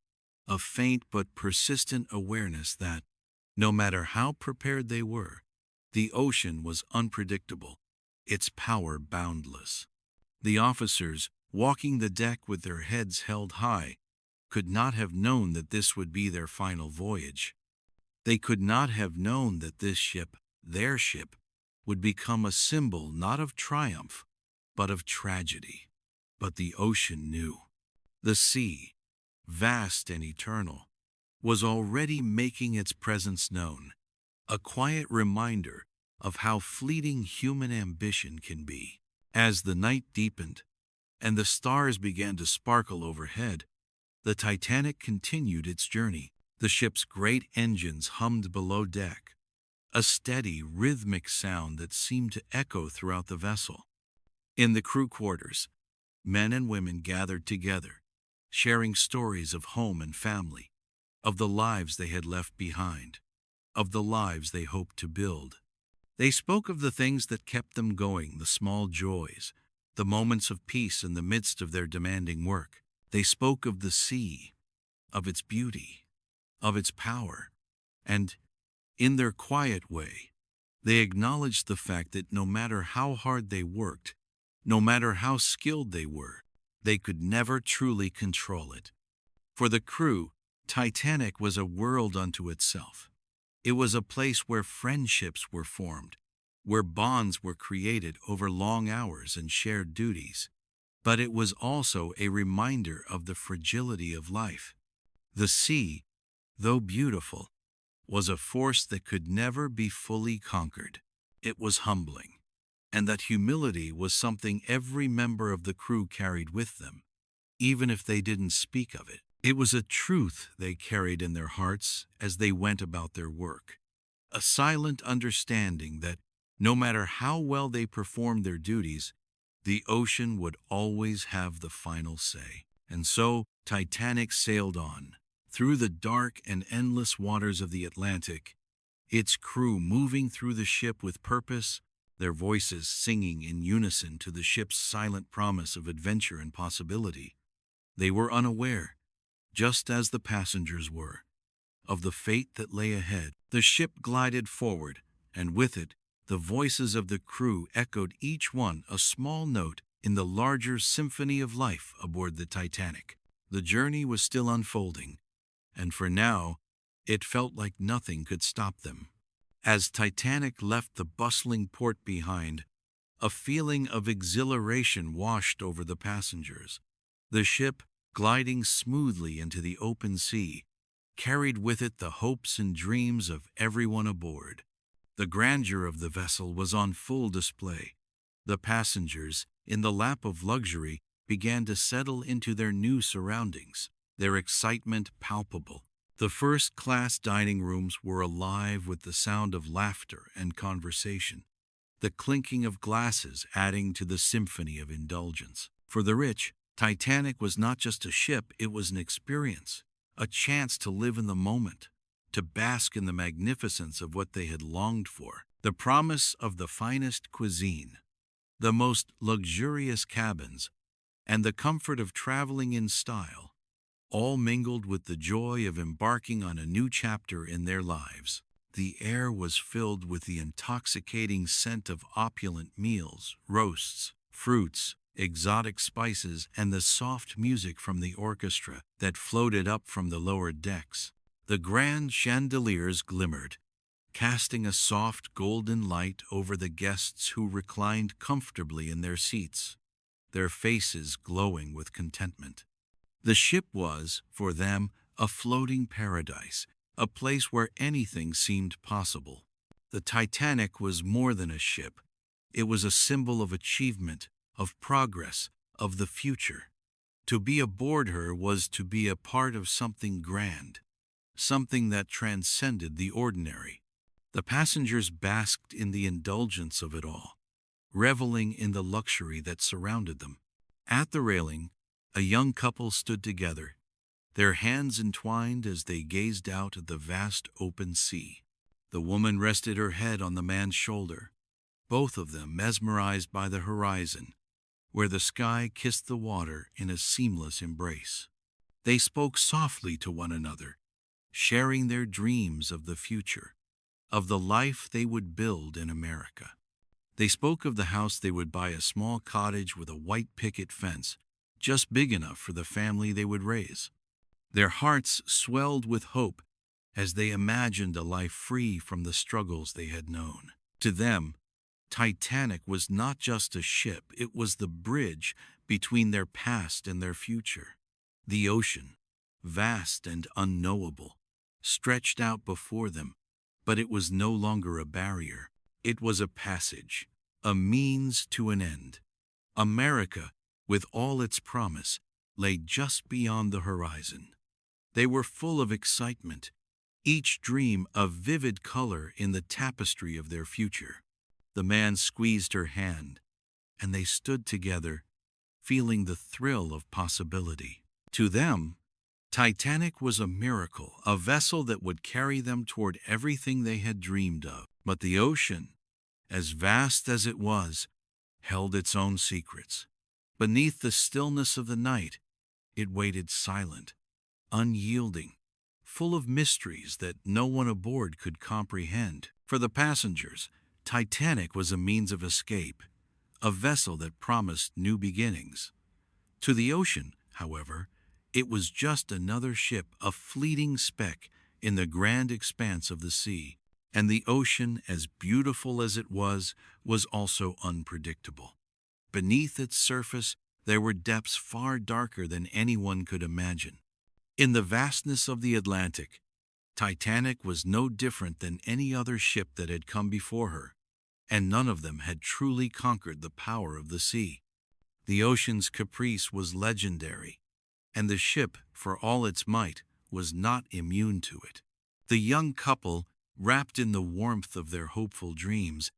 a faint but persistent awareness that, no matter how prepared they were, the ocean was unpredictable, its power boundless. The officers, walking the deck with their heads held high, could not have known that this would be their final voyage. They could not have known that this ship, their ship, would become a symbol not of triumph, but of tragedy. But the ocean knew. The sea, vast and eternal, was already making its presence known, a quiet reminder of how fleeting human ambition can be. As the night deepened and the stars began to sparkle overhead, the Titanic continued its journey. The ship's great engines hummed below deck, a steady, rhythmic sound that seemed to echo throughout the vessel. In the crew quarters, men and women gathered together, sharing stories of home and family, of the lives they had left behind, of the lives they hoped to build. They spoke of the things that kept them going, the small joys, the moments of peace in the midst of their demanding work. They spoke of the sea, of its beauty, of its power, and, in their quiet way, they acknowledged the fact that no matter how hard they worked, no matter how skilled they were, they could never truly control it. For the crew, Titanic was a world unto itself. It was a place where friendships were formed, where bonds were created over long hours and shared duties. But it was also a reminder of the fragility of life. The sea, though beautiful, was a force that could never be fully conquered. It was humbling, and that humility was something every member of the crew carried with them, even if they didn't speak of it. It was a truth they carried in their hearts as they went about their work, a silent understanding that no matter how well they performed their duties, the ocean would always have the final say. And so Titanic sailed on, through the dark and endless waters of the Atlantic, its crew moving through the ship with purpose, their voices singing in unison to the ship's silent promise of adventure and possibility. They were unaware, just as the passengers were, of the fate that lay ahead. The ship glided forward, and with it, the voices of the crew echoed each one a small note in the larger symphony of life aboard the Titanic. The journey was still unfolding, and for now, it felt like nothing could stop them. As Titanic left the bustling port behind, a feeling of exhilaration washed over the passengers. The ship, gliding smoothly into the open sea, carried with it the hopes and dreams of everyone aboard. The grandeur of the vessel was on full display. The passengers, in the lap of luxury, began to settle into their new surroundings, their excitement palpable. The first-class dining rooms were alive with the sound of laughter and conversation, the clinking of glasses adding to the symphony of indulgence. For the rich, Titanic was not just a ship, it was an experience, a chance to live in the moment, to bask in the magnificence of what they had longed for, the promise of the finest cuisine, the most luxurious cabins, and the comfort of traveling in style, all mingled with the joy of embarking on a new chapter in their lives. The air was filled with the intoxicating scent of opulent meals, roasts, fruits, exotic spices, and the soft music from the orchestra that floated up from the lower decks. The grand chandeliers glimmered, casting a soft golden light over the guests who reclined comfortably in their seats, their faces glowing with contentment. The ship was, for them, a floating paradise, a place where anything seemed possible. The Titanic was more than a ship. It was a symbol of achievement, of progress, of the future. To be aboard her was to be a part of something grand, something that transcended the ordinary. The passengers basked in the indulgence of it all, reveling in the luxury that surrounded them. At the railing, a young couple stood together, their hands entwined as they gazed out at the vast open sea. The woman rested her head on the man's shoulder, both of them mesmerized by the horizon, where the sky kissed the water in a seamless embrace. They spoke softly to one another, sharing their dreams of the future, of the life they would build in America. They spoke of the house they would buy, a small cottage with a white picket fence, just big enough for the family they would raise. Their hearts swelled with hope as they imagined a life free from the struggles they had known. To them, Titanic was not just a ship, it was the bridge between their past and their future. The ocean, vast and unknowable, stretched out before them, but it was no longer a barrier. It was a passage, a means to an end. America, with all its promise, lay just beyond the horizon. They were full of excitement, each dream a vivid color in the tapestry of their future. The man squeezed her hand, and they stood together, feeling the thrill of possibility. To them, Titanic was a miracle, a vessel that would carry them toward everything they had dreamed of. But the ocean, as vast as it was, held its own secrets. Beneath the stillness of the night, it waited silent, unyielding, full of mysteries that no one aboard could comprehend. For the passengers, Titanic was a means of escape, a vessel that promised new beginnings. To the ocean, however, it was just another ship, a fleeting speck in the grand expanse of the sea. And the ocean, as beautiful as it was also unpredictable. Beneath its surface, there were depths far darker than anyone could imagine. In the vastness of the Atlantic, Titanic was no different than any other ship that had come before her, and none of them had truly conquered the power of the sea. The ocean's caprice was legendary, and the ship, for all its might, was not immune to it. The young couple, wrapped in the warmth of their hopeful dreams,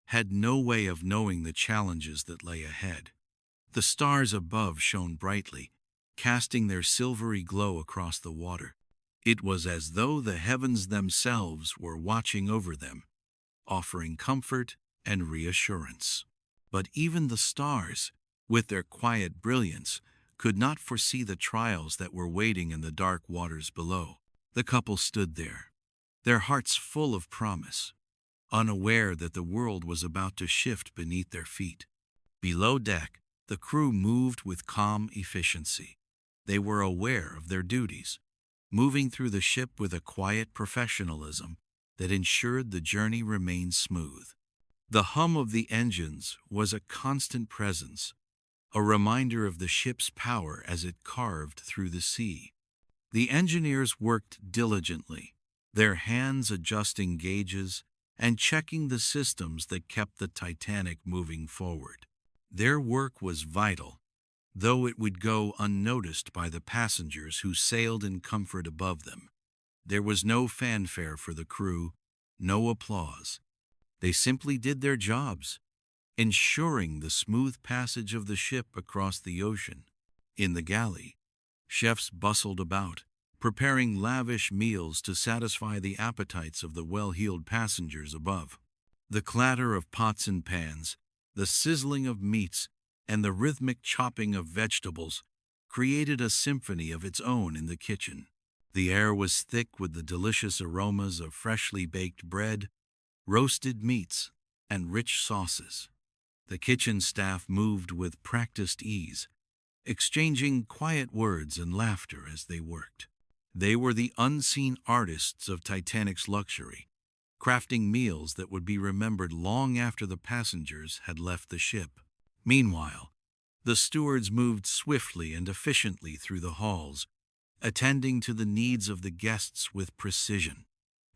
had no way of knowing the challenges that lay ahead. The stars above shone brightly, casting their silvery glow across the water. It was as though the heavens themselves were watching over them, offering comfort and reassurance. But even the stars, with their quiet brilliance, could not foresee the trials that were waiting in the dark waters below. The couple stood there, their hearts full of promise, unaware that the world was about to shift beneath their feet. Below deck, the crew moved with calm efficiency. They were aware of their duties, moving through the ship with a quiet professionalism that ensured the journey remained smooth. The hum of the engines was a constant presence, a reminder of the ship's power as it carved through the sea. The engineers worked diligently, their hands adjusting gauges and checking the systems that kept the Titanic moving forward. Their work was vital, though it would go unnoticed by the passengers who sailed in comfort above them. There was no fanfare for the crew, no applause. They simply did their jobs, ensuring the smooth passage of the ship across the ocean. In the galley, chefs bustled about, preparing lavish meals to satisfy the appetites of the well-heeled passengers above. The clatter of pots and pans, the sizzling of meats, and the rhythmic chopping of vegetables created a symphony of its own in the kitchen. The air was thick with the delicious aromas of freshly baked bread, roasted meats, and rich sauces. The kitchen staff moved with practiced ease, exchanging quiet words and laughter as they worked. They were the unseen artists of Titanic's luxury, crafting meals that would be remembered long after the passengers had left the ship. Meanwhile, the stewards moved swiftly and efficiently through the halls, attending to the needs of the guests with precision.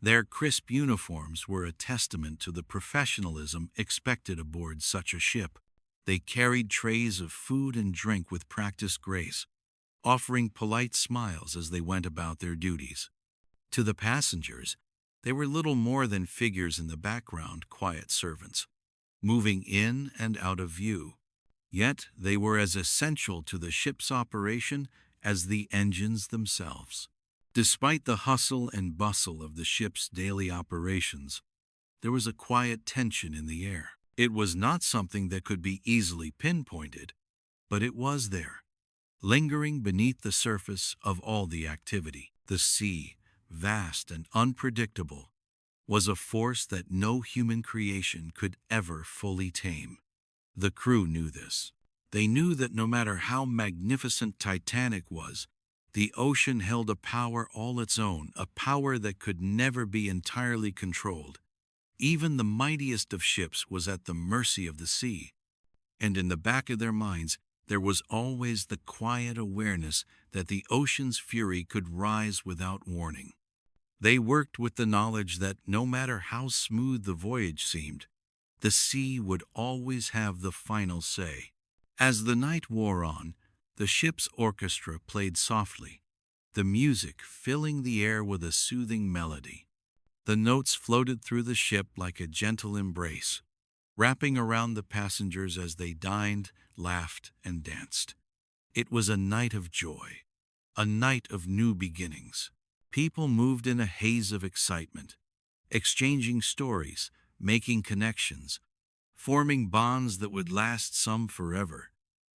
Their crisp uniforms were a testament to the professionalism expected aboard such a ship. They carried trays of food and drink with practiced grace, offering polite smiles as they went about their duties. To the passengers, they were little more than figures in the background, quiet servants, moving in and out of view. Yet they were as essential to the ship's operation as the engines themselves. Despite the hustle and bustle of the ship's daily operations, there was a quiet tension in the air. It was not something that could be easily pinpointed, but it was there, lingering beneath the surface of all the activity. The sea, vast and unpredictable, was a force that no human creation could ever fully tame. The crew knew this. They knew that no matter how magnificent Titanic was, the ocean held a power all its own, a power that could never be entirely controlled. Even the mightiest of ships was at the mercy of the sea, and in the back of their minds there was always the quiet awareness that the ocean's fury could rise without warning. They worked with the knowledge that no matter how smooth the voyage seemed, the sea would always have the final say. As the night wore on, the ship's orchestra played softly, the music filling the air with a soothing melody. The notes floated through the ship like a gentle embrace, wrapping around the passengers as they dined, laughed, and danced. It was a night of joy, a night of new beginnings. People moved in a haze of excitement, exchanging stories, making connections, forming bonds that would last some forever,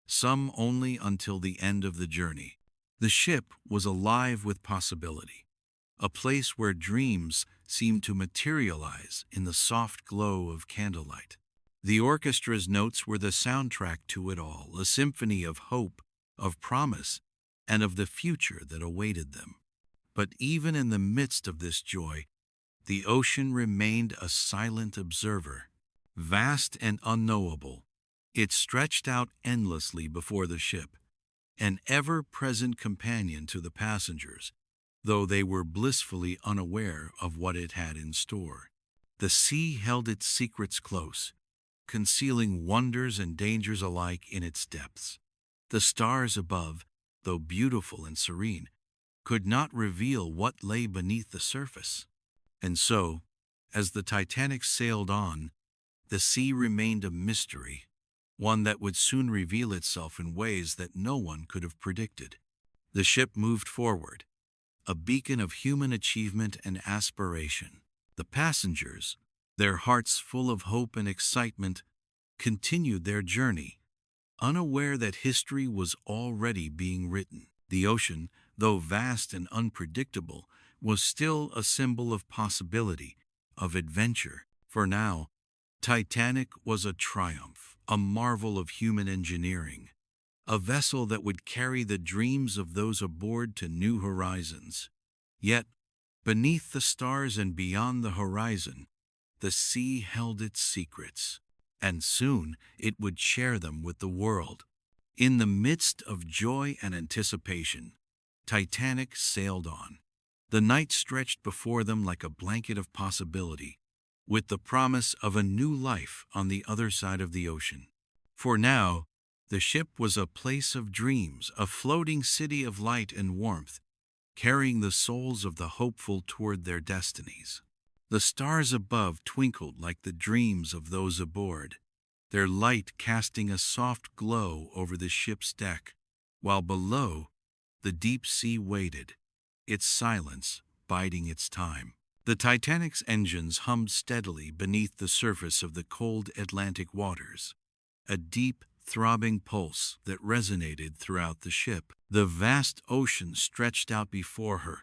some only until the end of the journey. The ship was alive with possibility, a place where dreams seemed to materialize in the soft glow of candlelight. The orchestra's notes were the soundtrack to it all, a symphony of hope, of promise, and of the future that awaited them. But even in the midst of this joy, the ocean remained a silent observer. Vast and unknowable, it stretched out endlessly before the ship, an ever-present companion to the passengers, though they were blissfully unaware of what it had in store. The sea held its secrets close, concealing wonders and dangers alike in its depths. The stars above, though beautiful and serene, could not reveal what lay beneath the surface. And so, as the Titanic sailed on, the sea remained a mystery, one that would soon reveal itself in ways that no one could have predicted. The ship moved forward, a beacon of human achievement and aspiration. The passengers, their hearts full of hope and excitement, continued their journey, unaware that history was already being written. The ocean, though vast and unpredictable, was still a symbol of possibility, of adventure. For now, Titanic was a triumph, a marvel of human engineering, a vessel that would carry the dreams of those aboard to new horizons. Yet, beneath the stars and beyond the horizon, the sea held its secrets, and soon it would share them with the world. In the midst of joy and anticipation, Titanic sailed on. The night stretched before them like a blanket of possibility, with the promise of a new life on the other side of the ocean. For now, the ship was a place of dreams, a floating city of light and warmth, carrying the souls of the hopeful toward their destinies. The stars above twinkled like the dreams of those aboard, their light casting a soft glow over the ship's deck, while below, the deep sea waited, its silence biding its time. The Titanic's engines hummed steadily beneath the surface of the cold Atlantic waters, a deep, throbbing pulse that resonated throughout the ship. The vast ocean stretched out before her,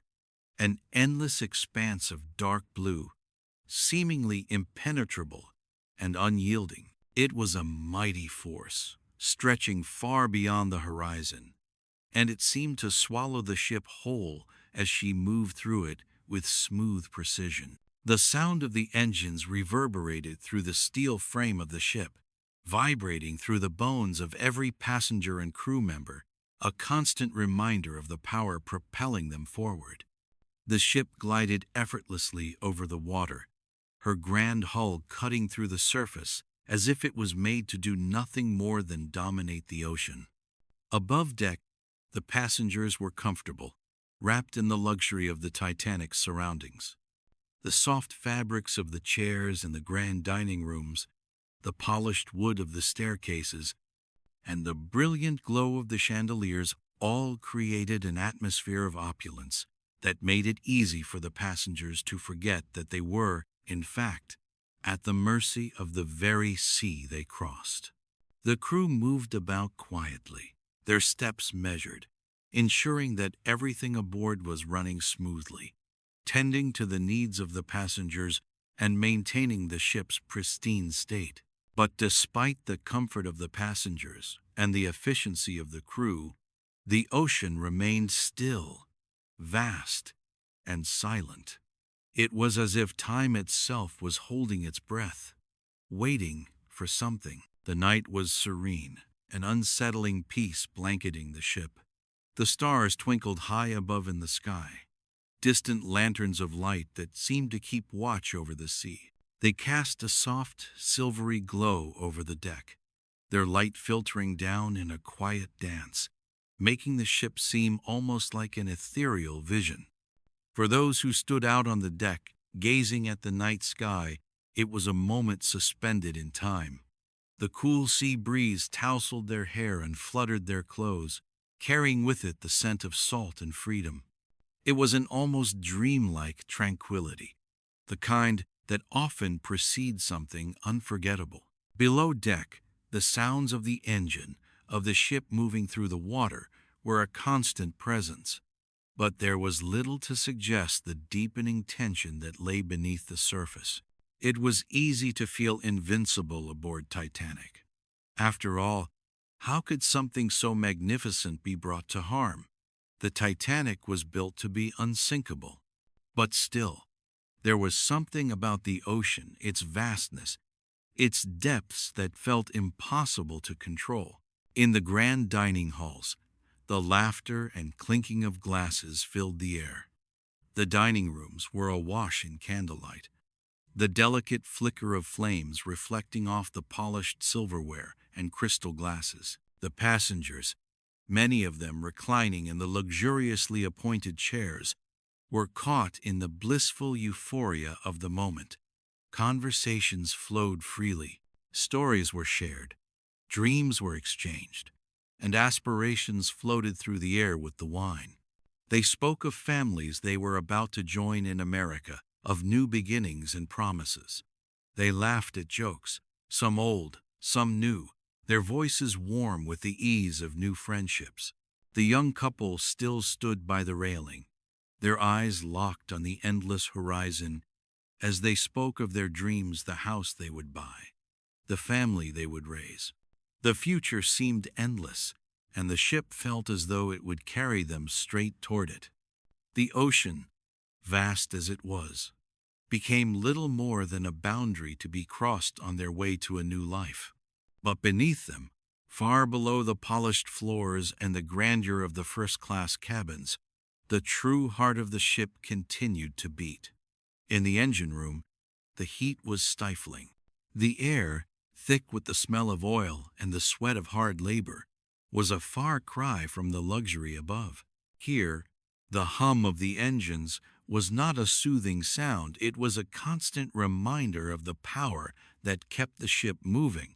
an endless expanse of dark blue, seemingly impenetrable and unyielding. It was a mighty force, stretching far beyond the horizon, and it seemed to swallow the ship whole as she moved through it with smooth precision. The sound of the engines reverberated through the steel frame of the ship, vibrating through the bones of every passenger and crew member, a constant reminder of the power propelling them forward. The ship glided effortlessly over the water, her grand hull cutting through the surface as if it was made to do nothing more than dominate the ocean. Above deck, the passengers were comfortable, wrapped in the luxury of the Titanic's surroundings. The soft fabrics of the chairs in the grand dining rooms, the polished wood of the staircases, and the brilliant glow of the chandeliers all created an atmosphere of opulence that made it easy for the passengers to forget that they were, in fact, at the mercy of the very sea they crossed. The crew moved about quietly, their steps measured, ensuring that everything aboard was running smoothly, tending to the needs of the passengers and maintaining the ship's pristine state. But despite the comfort of the passengers and the efficiency of the crew, the ocean remained still, vast, and silent. It was as if time itself was holding its breath, waiting for something. The night was serene, an unsettling peace blanketing the ship. The stars twinkled high above in the sky, distant lanterns of light that seemed to keep watch over the sea. They cast a soft, silvery glow over the deck, their light filtering down in a quiet dance, making the ship seem almost like an ethereal vision. For those who stood out on the deck, gazing at the night sky, it was a moment suspended in time. The cool sea breeze tousled their hair and fluttered their clothes, carrying with it the scent of salt and freedom. It was an almost dreamlike tranquility, the kind that often precedes something unforgettable. Below deck, the sounds of the engine, of the ship moving through the water, were a constant presence. But there was little to suggest the deepening tension that lay beneath the surface. It was easy to feel invincible aboard Titanic. After all, how could something so magnificent be brought to harm? The Titanic was built to be unsinkable. But still, there was something about the ocean, its vastness, its depths that felt impossible to control. In the grand dining halls, the laughter and clinking of glasses filled the air. The dining rooms were awash in candlelight, the delicate flicker of flames reflecting off the polished silverware and crystal glasses. The passengers, many of them reclining in the luxuriously appointed chairs, were caught in the blissful euphoria of the moment. Conversations flowed freely, stories were shared, dreams were exchanged, and aspirations floated through the air with the wine. They spoke of families they were about to join in America, of new beginnings and promises. They laughed at jokes, some old, some new, their voices warm with the ease of new friendships. The young couple still stood by the railing, their eyes locked on the endless horizon as they spoke of their dreams, the house they would buy, the family they would raise. The future seemed endless, and the ship felt as though it would carry them straight toward it. The ocean, vast as it was, became little more than a boundary to be crossed on their way to a new life. But beneath them, far below the polished floors and the grandeur of the first-class cabins, the true heart of the ship continued to beat. In the engine room, the heat was stifling. The air, thick with the smell of oil and the sweat of hard labor, was a far cry from the luxury above. Here, the hum of the engines was not a soothing sound, it was a constant reminder of the power that kept the ship moving,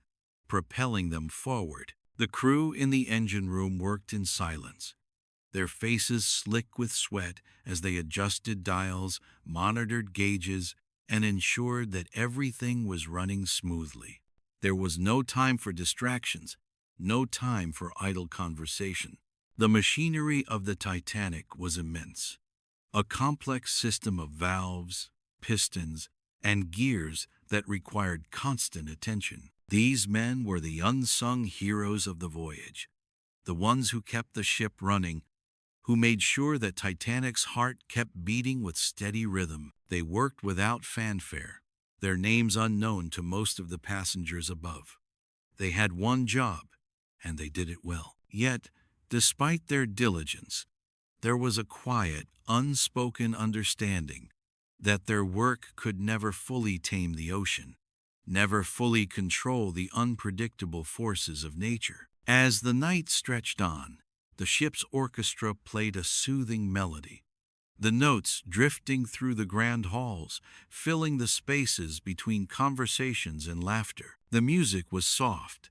propelling them forward. The crew in the engine room worked in silence, their faces slick with sweat as they adjusted dials, monitored gauges, and ensured that everything was running smoothly. There was no time for distractions, no time for idle conversation. The machinery of the Titanic was immense, a complex system of valves, pistons, and gears that required constant attention. These men were the unsung heroes of the voyage, the ones who kept the ship running, who made sure that Titanic's heart kept beating with steady rhythm. They worked without fanfare, their names unknown to most of the passengers above. They had one job, and they did it well. Yet, despite their diligence, there was a quiet, unspoken understanding that their work could never fully tame the ocean, never fully control the unpredictable forces of nature. As the night stretched on, the ship's orchestra played a soothing melody, the notes drifting through the grand halls, filling the spaces between conversations and laughter. The music was soft,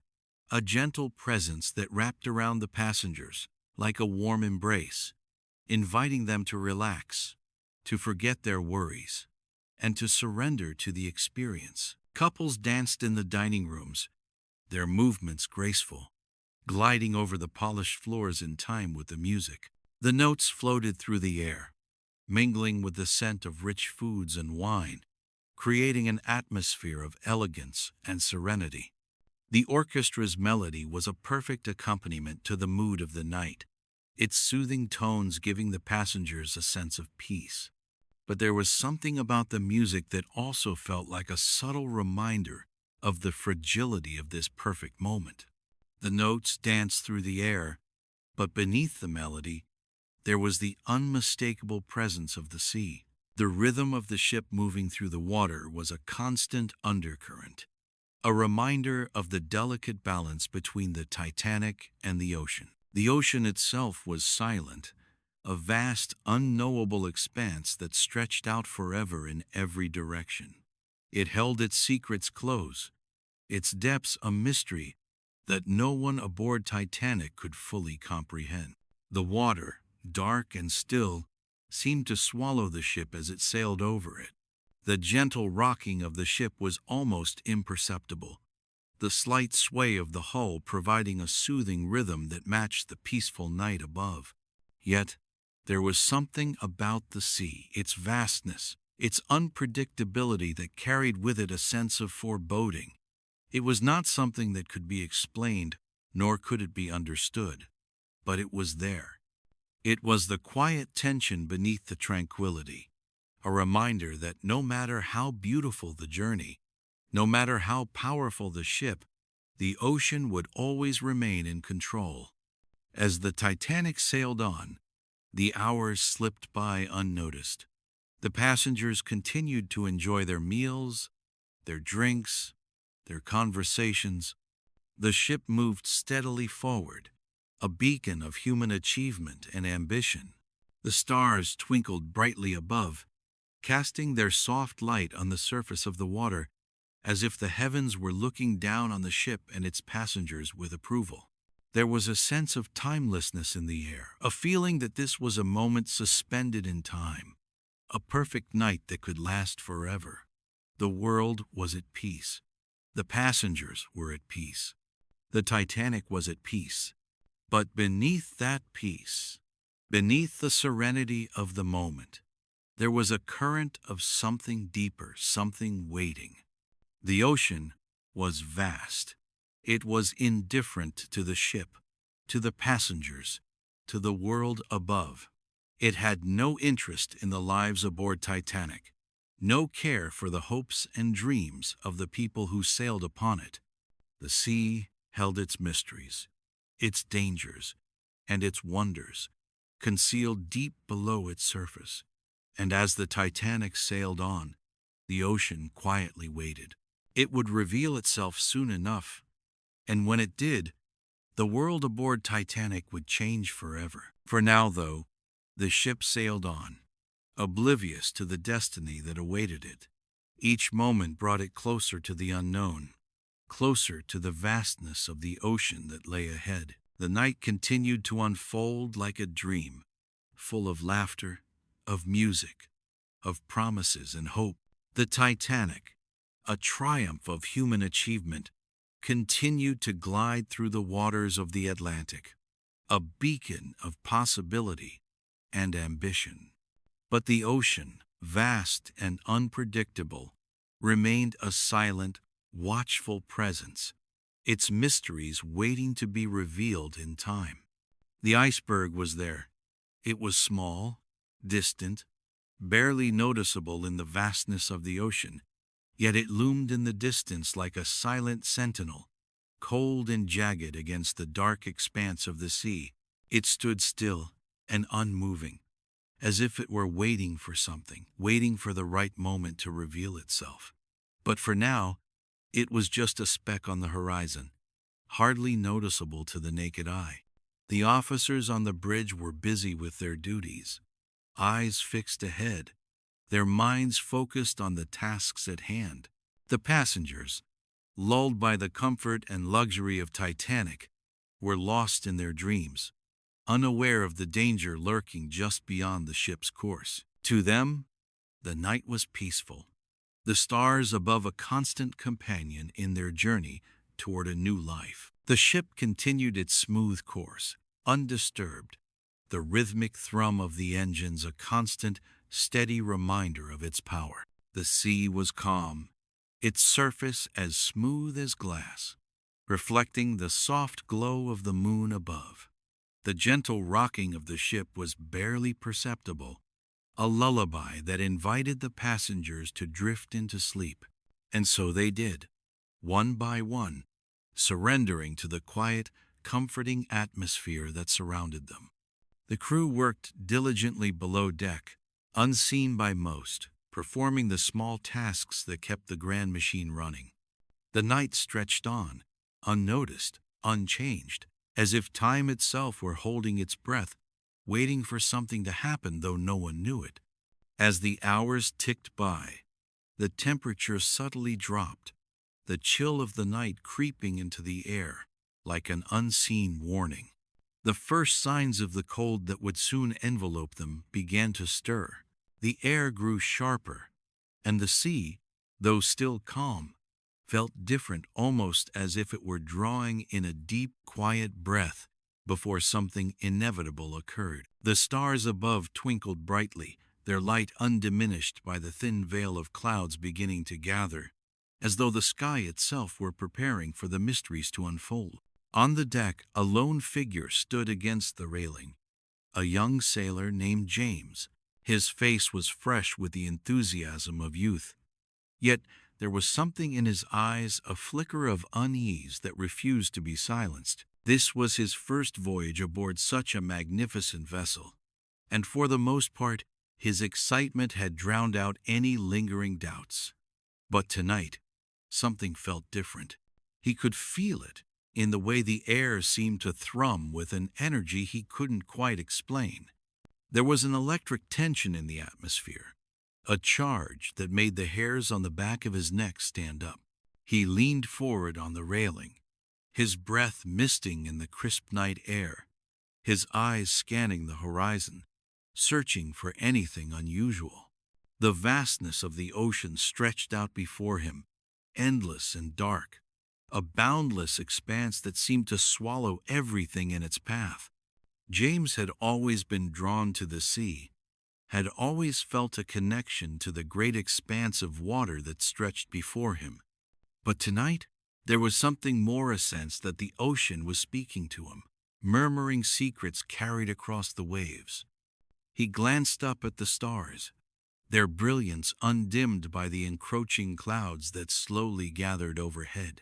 a gentle presence that wrapped around the passengers like a warm embrace, inviting them to relax, to forget their worries, and to surrender to the experience. Couples danced in the dining rooms, their movements graceful, gliding over the polished floors in time with the music. The notes floated through the air, mingling with the scent of rich foods and wine, creating an atmosphere of elegance and serenity. The orchestra's melody was a perfect accompaniment to the mood of the night, its soothing tones giving the passengers a sense of peace. But there was something about the music that also felt like a subtle reminder of the fragility of this perfect moment. The notes danced through the air, but beneath the melody, there was the unmistakable presence of the sea. The rhythm of the ship moving through the water was a constant undercurrent, a reminder of the delicate balance between the Titanic and the ocean. The ocean itself was silent, a vast, unknowable expanse that stretched out forever in every direction. It held its secrets close, its depths a mystery that no one aboard Titanic could fully comprehend. The water, dark and still, seemed to swallow the ship as it sailed over it. The gentle rocking of the ship was almost imperceptible, the slight sway of the hull providing a soothing rhythm that matched the peaceful night above. Yet, there was something about the sea, its vastness, its unpredictability that carried with it a sense of foreboding. It was not something that could be explained, nor could it be understood, but it was there. It was the quiet tension beneath the tranquility, a reminder that no matter how beautiful the journey, no matter how powerful the ship, the ocean would always remain in control. As the Titanic sailed on, the hours slipped by unnoticed. The passengers continued to enjoy their meals, their drinks, their conversations. The ship moved steadily forward, a beacon of human achievement and ambition. The stars twinkled brightly above, casting their soft light on the surface of the water, as if the heavens were looking down on the ship and its passengers with approval. There was a sense of timelessness in the air, a feeling that this was a moment suspended in time, a perfect night that could last forever. The world was at peace. The passengers were at peace. The Titanic was at peace. But beneath that peace, beneath the serenity of the moment, there was a current of something deeper, something waiting. The ocean was vast. It was indifferent to the ship, to the passengers, to the world above. It had no interest in the lives aboard Titanic, no care for the hopes and dreams of the people who sailed upon it. The sea held its mysteries, its dangers, and its wonders, concealed deep below its surface. And as the Titanic sailed on, the ocean quietly waited. It would reveal itself soon enough, and when it did, the world aboard Titanic would change forever. For now, though, the ship sailed on, oblivious to the destiny that awaited it. Each moment brought it closer to the unknown, closer to the vastness of the ocean that lay ahead. The night continued to unfold like a dream, full of laughter, of music, of promises and hope. The Titanic, a triumph of human achievement, continued to glide through the waters of the Atlantic, a beacon of possibility and ambition. But the ocean, vast and unpredictable, remained a silent, watchful presence, its mysteries waiting to be revealed in time. The iceberg was there. It was small, distant, barely noticeable in the vastness of the ocean, yet it loomed in the distance like a silent sentinel, cold and jagged against the dark expanse of the sea. It stood still and unmoving, as if it were waiting for something, waiting for the right moment to reveal itself. But for now, it was just a speck on the horizon, hardly noticeable to the naked eye. The officers on the bridge were busy with their duties, eyes fixed ahead, their minds focused on the tasks at hand. The passengers, lulled by the comfort and luxury of Titanic, were lost in their dreams, unaware of the danger lurking just beyond the ship's course. To them, the night was peaceful, the stars above a constant companion in their journey toward a new life. The ship continued its smooth course, undisturbed, the rhythmic thrum of the engines a constant, steady reminder of its power. The sea was calm, its surface as smooth as glass, reflecting the soft glow of the moon above. The gentle rocking of the ship was barely perceptible, a lullaby that invited the passengers to drift into sleep. And so they did, one by one, surrendering to the quiet, comforting atmosphere that surrounded them. The crew worked diligently below deck, unseen by most, performing the small tasks that kept the grand machine running. The night stretched on, unnoticed, unchanged, as if time itself were holding its breath, waiting for something to happen though no one knew it. As the hours ticked by, the temperature subtly dropped, the chill of the night creeping into the air like an unseen warning. The first signs of the cold that would soon envelope them began to stir. The air grew sharper, and the sea, though still calm, felt different, almost as if it were drawing in a deep, quiet breath before something inevitable occurred. The stars above twinkled brightly, their light undiminished by the thin veil of clouds beginning to gather, as though the sky itself were preparing for the mysteries to unfold. On the deck, a lone figure stood against the railing, a young sailor named James. His face was fresh with the enthusiasm of youth, yet there was something in his eyes, a flicker of unease that refused to be silenced. This was his first voyage aboard such a magnificent vessel, and for the most part, his excitement had drowned out any lingering doubts. But tonight, something felt different. He could feel it in the way the air seemed to thrum with an energy he couldn't quite explain. There was an electric tension in the atmosphere, a charge that made the hairs on the back of his neck stand up. He leaned forward on the railing, his breath misting in the crisp night air, his eyes scanning the horizon, searching for anything unusual. The vastness of the ocean stretched out before him, endless and dark, a boundless expanse that seemed to swallow everything in its path. James had always been drawn to the sea, had always felt a connection to the great expanse of water that stretched before him. But tonight, there was something more, a sense that the ocean was speaking to him, murmuring secrets carried across the waves. He glanced up at the stars, their brilliance undimmed by the encroaching clouds that slowly gathered overhead.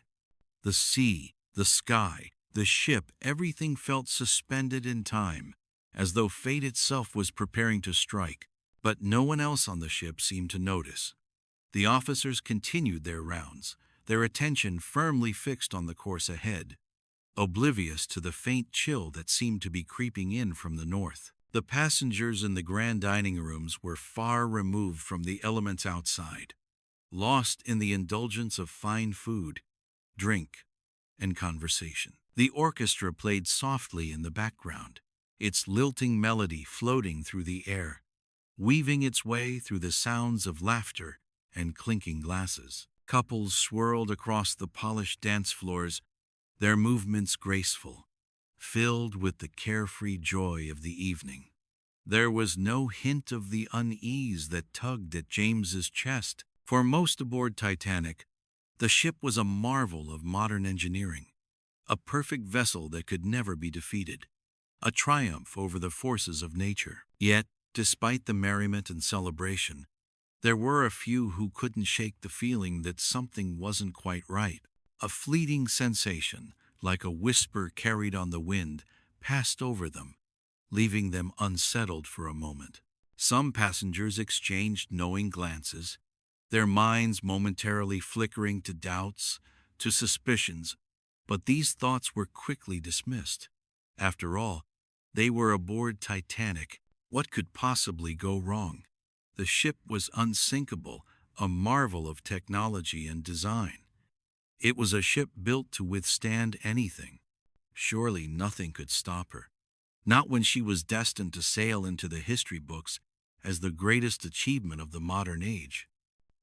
The sea, the sky, the ship, everything felt suspended in time, as though fate itself was preparing to strike. But no one else on the ship seemed to notice. The officers continued their rounds, their attention firmly fixed on the course ahead, oblivious to the faint chill that seemed to be creeping in from the north. The passengers in the grand dining rooms were far removed from the elements outside, lost in the indulgence of fine food, drink, and conversation. The orchestra played softly in the background, its lilting melody floating through the air, weaving its way through the sounds of laughter and clinking glasses. Couples swirled across the polished dance floors, their movements graceful, filled with the carefree joy of the evening. There was no hint of the unease that tugged at James's chest. For most aboard Titanic, the ship was a marvel of modern engineering, a perfect vessel that could never be defeated, a triumph over the forces of nature. Yet, despite the merriment and celebration, there were a few who couldn't shake the feeling that something wasn't quite right. A fleeting sensation, like a whisper carried on the wind, passed over them, leaving them unsettled for a moment. Some passengers exchanged knowing glances, their minds momentarily flickering to doubts, to suspicions, but these thoughts were quickly dismissed. After all, they were aboard Titanic. What could possibly go wrong? The ship was unsinkable, a marvel of technology and design. It was a ship built to withstand anything. Surely nothing could stop her. Not when she was destined to sail into the history books as the greatest achievement of the modern age.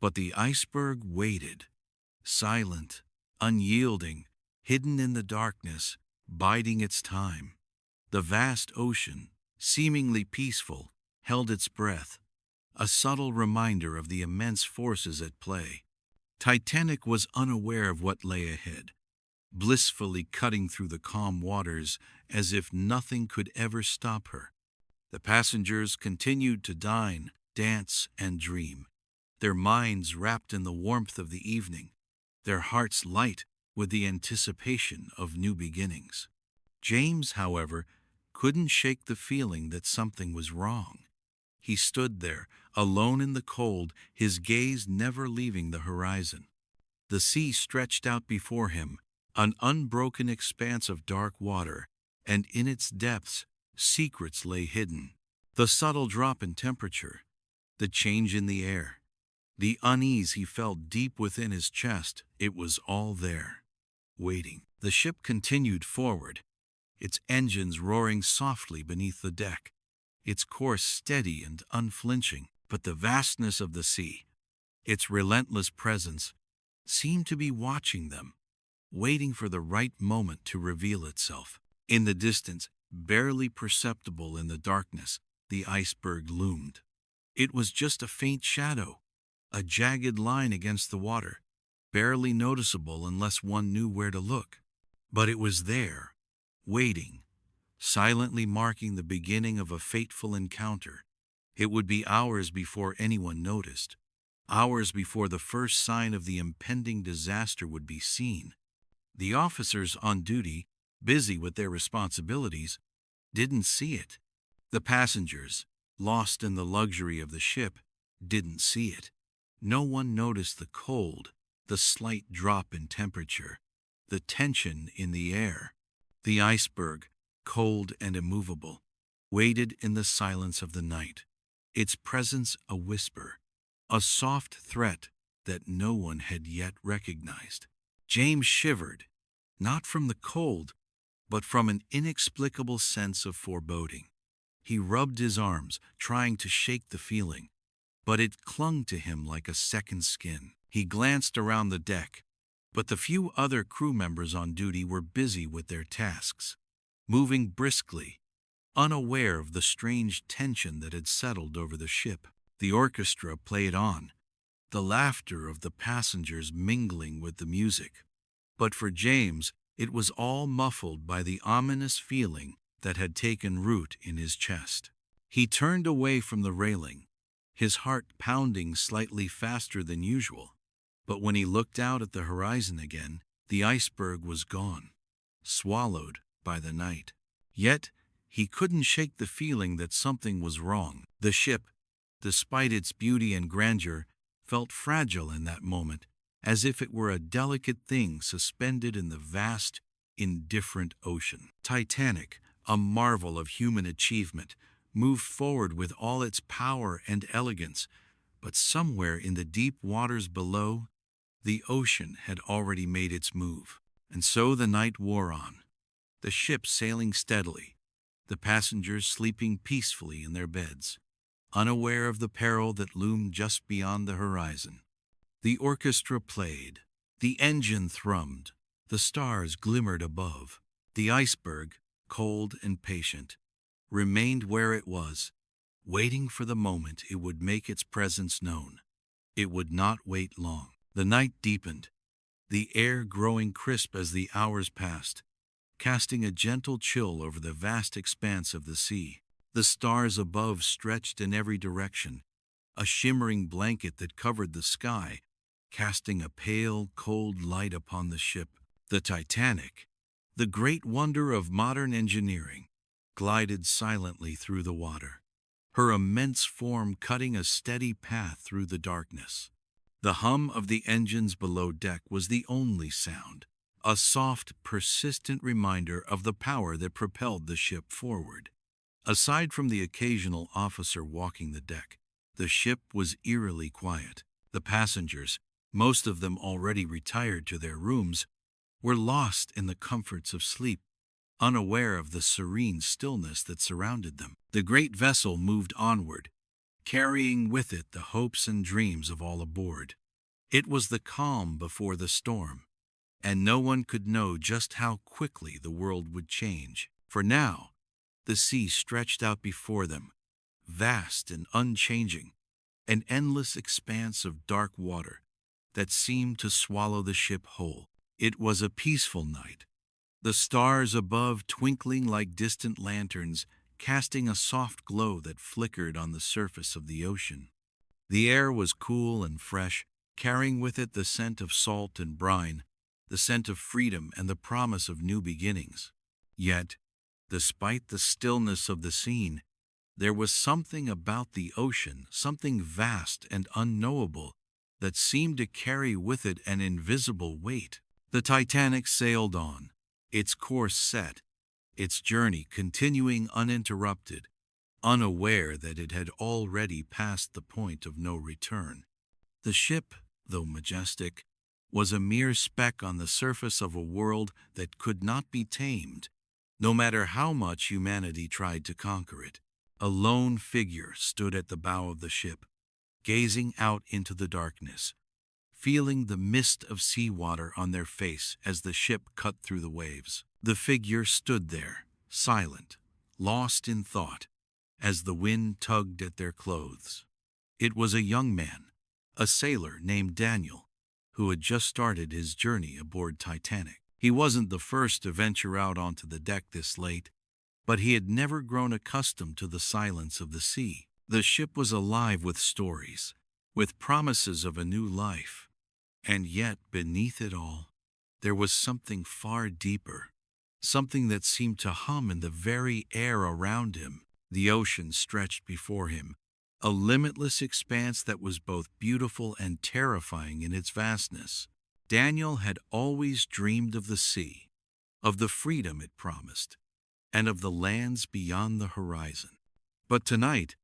But the iceberg waited, silent, unyielding, hidden in the darkness, biding its time. The vast ocean, seemingly peaceful, held its breath, a subtle reminder of the immense forces at play. Titanic was unaware of what lay ahead, blissfully cutting through the calm waters as if nothing could ever stop her. The passengers continued to dine, dance, and dream, their minds wrapped in the warmth of the evening, their hearts light with the anticipation of new beginnings. James, however, couldn't shake the feeling that something was wrong. He stood there, alone in the cold, his gaze never leaving the horizon. The sea stretched out before him, an unbroken expanse of dark water, and in its depths, secrets lay hidden. The subtle drop in temperature, the change in the air, the unease he felt deep within his chest, it was all there, waiting. The ship continued forward, its engines roaring softly beneath the deck, its course steady and unflinching. But the vastness of the sea, its relentless presence, seemed to be watching them, waiting for the right moment to reveal itself. In the distance, barely perceptible in the darkness, the iceberg loomed. It was just a faint shadow, a jagged line against the water, barely noticeable unless one knew where to look. But it was there, waiting, silently marking the beginning of a fateful encounter. It would be hours before anyone noticed, hours before the first sign of the impending disaster would be seen. The officers on duty, busy with their responsibilities, didn't see it. The passengers, lost in the luxury of the ship, didn't see it. No one noticed the cold, the slight drop in temperature, the tension in the air. The iceberg, cold and immovable, waited in the silence of the night, its presence a whisper, a soft threat that no one had yet recognized. James shivered, not from the cold, but from an inexplicable sense of foreboding. He rubbed his arms, trying to shake the feeling, but it clung to him like a second skin. He glanced around the deck, but the few other crew members on duty were busy with their tasks, moving briskly, unaware of the strange tension that had settled over the ship. The orchestra played on, the laughter of the passengers mingling with the music. But for James, it was all muffled by the ominous feeling that had taken root in his chest. He turned away from the railing, his heart pounding slightly faster than usual. But when he looked out at the horizon again, the iceberg was gone, swallowed by the night. Yet, he couldn't shake the feeling that something was wrong. The ship, despite its beauty and grandeur, felt fragile in that moment, as if it were a delicate thing suspended in the vast, indifferent ocean. Titanic, a marvel of human achievement, moved forward with all its power and elegance, but somewhere in the deep waters below, the ocean had already made its move. And so the night wore on, the ship sailing steadily, the passengers sleeping peacefully in their beds, unaware of the peril that loomed just beyond the horizon. The orchestra played, the engine thrummed, the stars glimmered above. The iceberg, cold and patient, remained where it was, waiting for the moment it would make its presence known. It would not wait long. The night deepened, the air growing crisp as the hours passed, casting a gentle chill over the vast expanse of the sea. The stars above stretched in every direction, a shimmering blanket that covered the sky, casting a pale, cold light upon the ship. The Titanic, the great wonder of modern engineering, glided silently through the water, her immense form cutting a steady path through the darkness. The hum of the engines below deck was the only sound, a soft, persistent reminder of the power that propelled the ship forward. Aside from the occasional officer walking the deck, the ship was eerily quiet. The passengers, most of them already retired to their rooms, were lost in the comforts of sleep, unaware of the serene stillness that surrounded them. The great vessel moved onward, carrying with it the hopes and dreams of all aboard. It was the calm before the storm, and no one could know just how quickly the world would change. For now, the sea stretched out before them, vast and unchanging, an endless expanse of dark water that seemed to swallow the ship whole. It was a peaceful night, the stars above twinkling like distant lanterns, casting a soft glow that flickered on the surface of the ocean. The air was cool and fresh, carrying with it the scent of salt and brine, the scent of freedom and the promise of new beginnings. Yet, despite the stillness of the scene, there was something about the ocean, something vast and unknowable, that seemed to carry with it an invisible weight. The Titanic sailed on, its course set, its journey continuing uninterrupted, unaware that it had already passed the point of no return. The ship, though majestic, was a mere speck on the surface of a world that could not be tamed, no matter how much humanity tried to conquer it. A lone figure stood at the bow of the ship, gazing out into the darkness, feeling the mist of seawater on their face as the ship cut through the waves. The figure stood there, silent, lost in thought, as the wind tugged at their clothes. It was a young man, a sailor named Daniel, who had just started his journey aboard Titanic. He wasn't the first to venture out onto the deck this late, but he had never grown accustomed to the silence of the sea. The ship was alive with stories, with promises of a new life. And yet, beneath it all, there was something far deeper, something that seemed to hum in the very air around him. The ocean stretched before him, a limitless expanse that was both beautiful and terrifying in its vastness. Daniel had always dreamed of the sea, of the freedom it promised, and of the lands beyond the horizon. But tonight,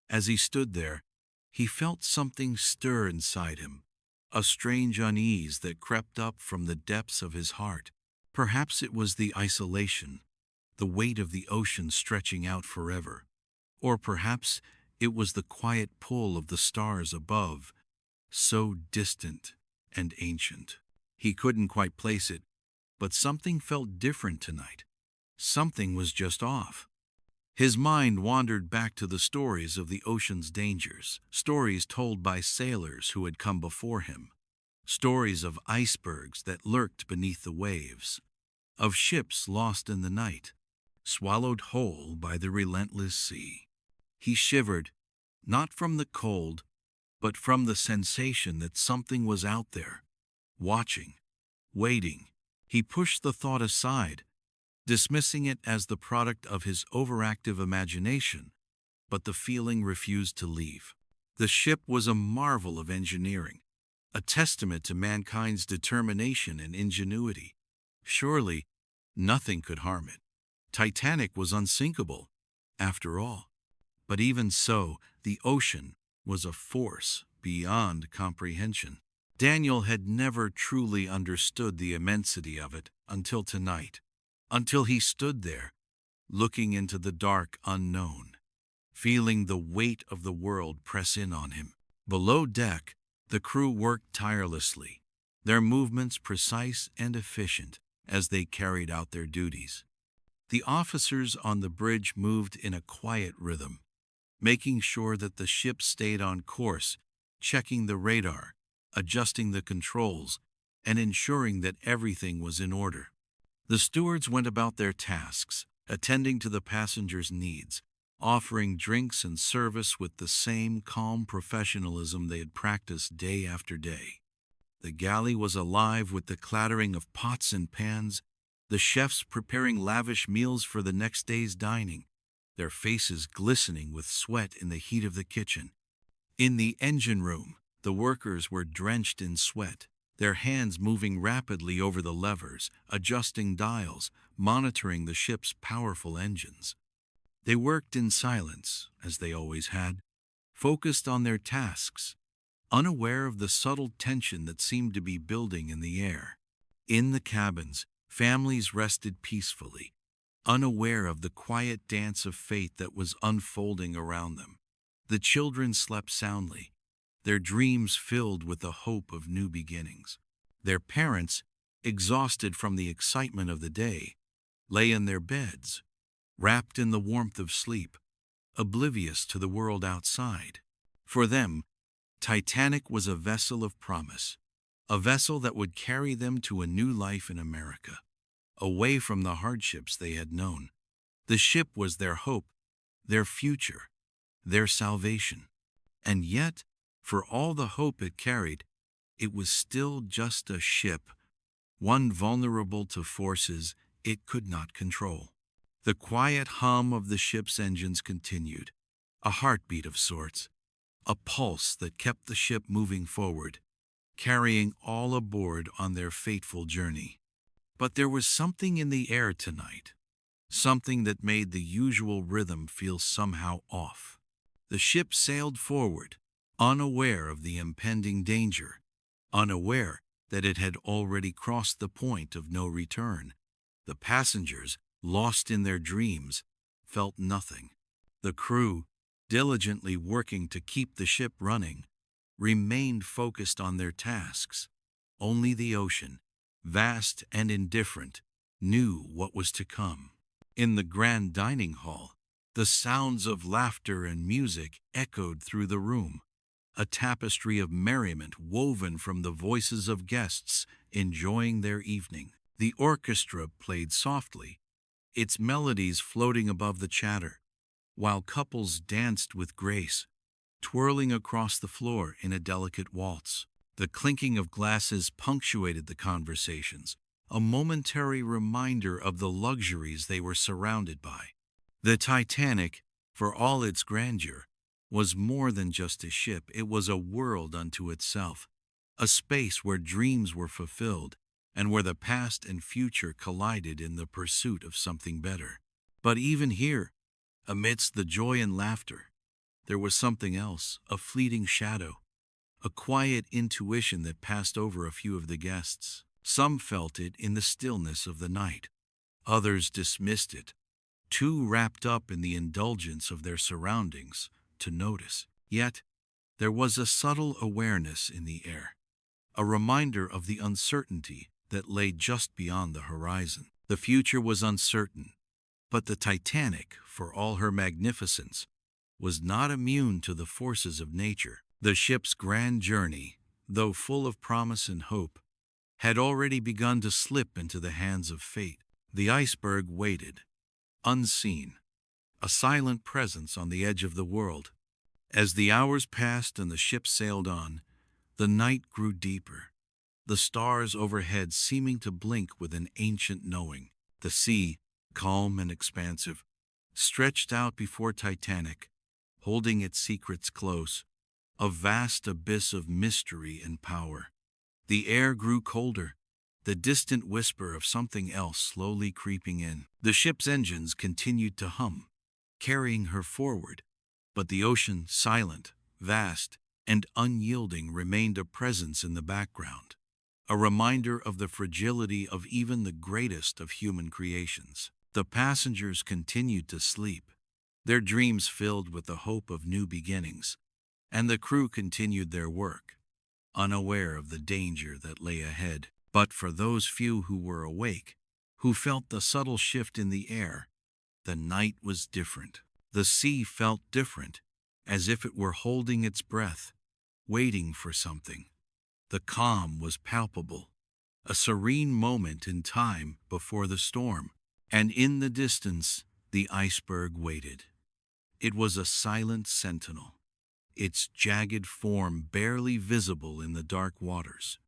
as he stood there, he felt something stir inside him, a strange unease that crept up from the depths of his heart. Perhaps it was the isolation, the weight of the ocean stretching out forever. Or perhaps it was the quiet pull of the stars above, so distant and ancient. He couldn't quite place it, but something felt different tonight. Something was just off. His mind wandered back to the stories of the ocean's dangers, stories told by sailors who had come before him, stories of icebergs that lurked beneath the waves, of ships lost in the night, swallowed whole by the relentless sea. He shivered, not from the cold, but from the sensation that something was out there, watching, waiting. He pushed the thought aside, dismissing it as the product of his overactive imagination, but the feeling refused to leave. The ship was a marvel of engineering, a testament to mankind's determination and ingenuity. Surely, nothing could harm it. Titanic was unsinkable, after all. But even so, the ocean was a force beyond comprehension. Daniel had never truly understood the immensity of it until tonight, until he stood there, looking into the dark unknown, feeling the weight of the world press in on him. Below deck, the crew worked tirelessly, their movements precise and efficient as they carried out their duties. The officers on the bridge moved in a quiet rhythm, making sure that the ship stayed on course, checking the radar, adjusting the controls, and ensuring that everything was in order. The stewards went about their tasks, attending to the passengers' needs, offering drinks and service with the same calm professionalism they had practiced day after day. The galley was alive with the clattering of pots and pans, the chefs preparing lavish meals for the next day's dining, their faces glistening with sweat in the heat of the kitchen. In the engine room, the workers were drenched in sweat, their hands moving rapidly over the levers, adjusting dials, monitoring the ship's powerful engines. They worked in silence, as they always had, focused on their tasks, unaware of the subtle tension that seemed to be building in the air. In the cabins, families rested peacefully, unaware of the quiet dance of fate that was unfolding around them. The children slept soundly, their dreams filled with the hope of new beginnings. Their parents, exhausted from the excitement of the day, lay in their beds, wrapped in the warmth of sleep, oblivious to the world outside. For them, Titanic was a vessel of promise, a vessel that would carry them to a new life in America, away from the hardships they had known. The ship was their hope, their future, their salvation. And yet, for all the hope it carried, it was still just a ship, one vulnerable to forces it could not control. The quiet hum of the ship's engines continued, a heartbeat of sorts, a pulse that kept the ship moving forward, carrying all aboard on their fateful journey. But there was something in the air tonight, something that made the usual rhythm feel somehow off. The ship sailed forward, unaware of the impending danger, unaware that it had already crossed the point of no return. The passengers, lost in their dreams, felt nothing. The crew, diligently working to keep the ship running, remained focused on their tasks. Only the ocean, vast and indifferent, knew what was to come. In the grand dining hall, the sounds of laughter and music echoed through the room, a tapestry of merriment woven from the voices of guests enjoying their evening. The orchestra played softly, its melodies floating above the chatter, while couples danced with grace, twirling across the floor in a delicate waltz. The clinking of glasses punctuated the conversations, a momentary reminder of the luxuries they were surrounded by. The Titanic, for all its grandeur, was more than just a ship. It was a world unto itself, a space where dreams were fulfilled and where the past and future collided in the pursuit of something better. But even here, amidst the joy and laughter, there was something else, a fleeting shadow, a quiet intuition that passed over a few of the guests. Some felt it in the stillness of the night. Others dismissed it, too wrapped up in the indulgence of their surroundings to notice. Yet, there was a subtle awareness in the air, a reminder of the uncertainty that lay just beyond the horizon. The future was uncertain, but the Titanic, for all her magnificence, was not immune to the forces of nature. The ship's grand journey, though full of promise and hope, had already begun to slip into the hands of fate. The iceberg waited, unseen, a silent presence on the edge of the world. As the hours passed and the ship sailed on, the night grew deeper, the stars overhead seeming to blink with an ancient knowing. The sea, calm and expansive, stretched out before Titanic, holding its secrets close, a vast abyss of mystery and power. The air grew colder, the distant whisper of something else slowly creeping in. The ship's engines continued to hum, carrying her forward, but the ocean, silent, vast, and unyielding, remained a presence in the background, a reminder of the fragility of even the greatest of human creations. The passengers continued to sleep, their dreams filled with the hope of new beginnings, and the crew continued their work, unaware of the danger that lay ahead. But for those few who were awake, who felt the subtle shift in the air, the night was different. The sea felt different, as if it were holding its breath, waiting for something. The calm was palpable, a serene moment in time before the storm, and in the distance the iceberg waited. It was a silent sentinel, its jagged form barely visible in the dark waters,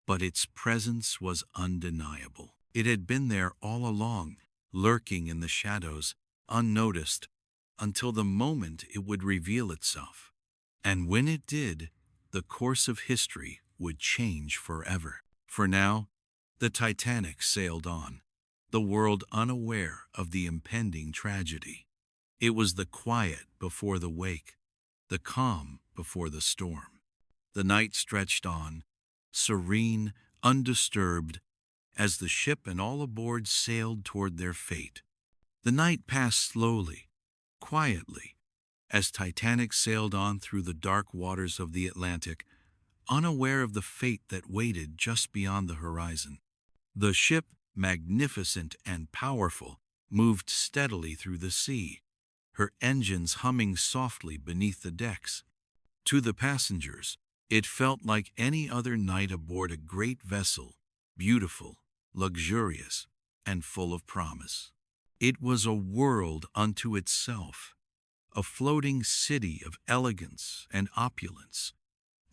but its presence was undeniable. It had been there all along, lurking in the shadows, unnoticed, until the moment it would reveal itself. And when it did, the course of history would change forever. For now, the Titanic sailed on, the world unaware of the impending tragedy. It was the quiet before the wake, the calm before the storm. The night stretched on, serene, undisturbed, as the ship and all aboard sailed toward their fate. The night passed slowly, quietly, as Titanic sailed on through the dark waters of the Atlantic, unaware of the fate that waited just beyond the horizon. The ship, magnificent and powerful, moved steadily through the sea, her engines humming softly beneath the decks. To the passengers, it felt like any other night aboard a great vessel, beautiful, luxurious, and full of promise. It was a world unto itself, a floating city of elegance and opulence,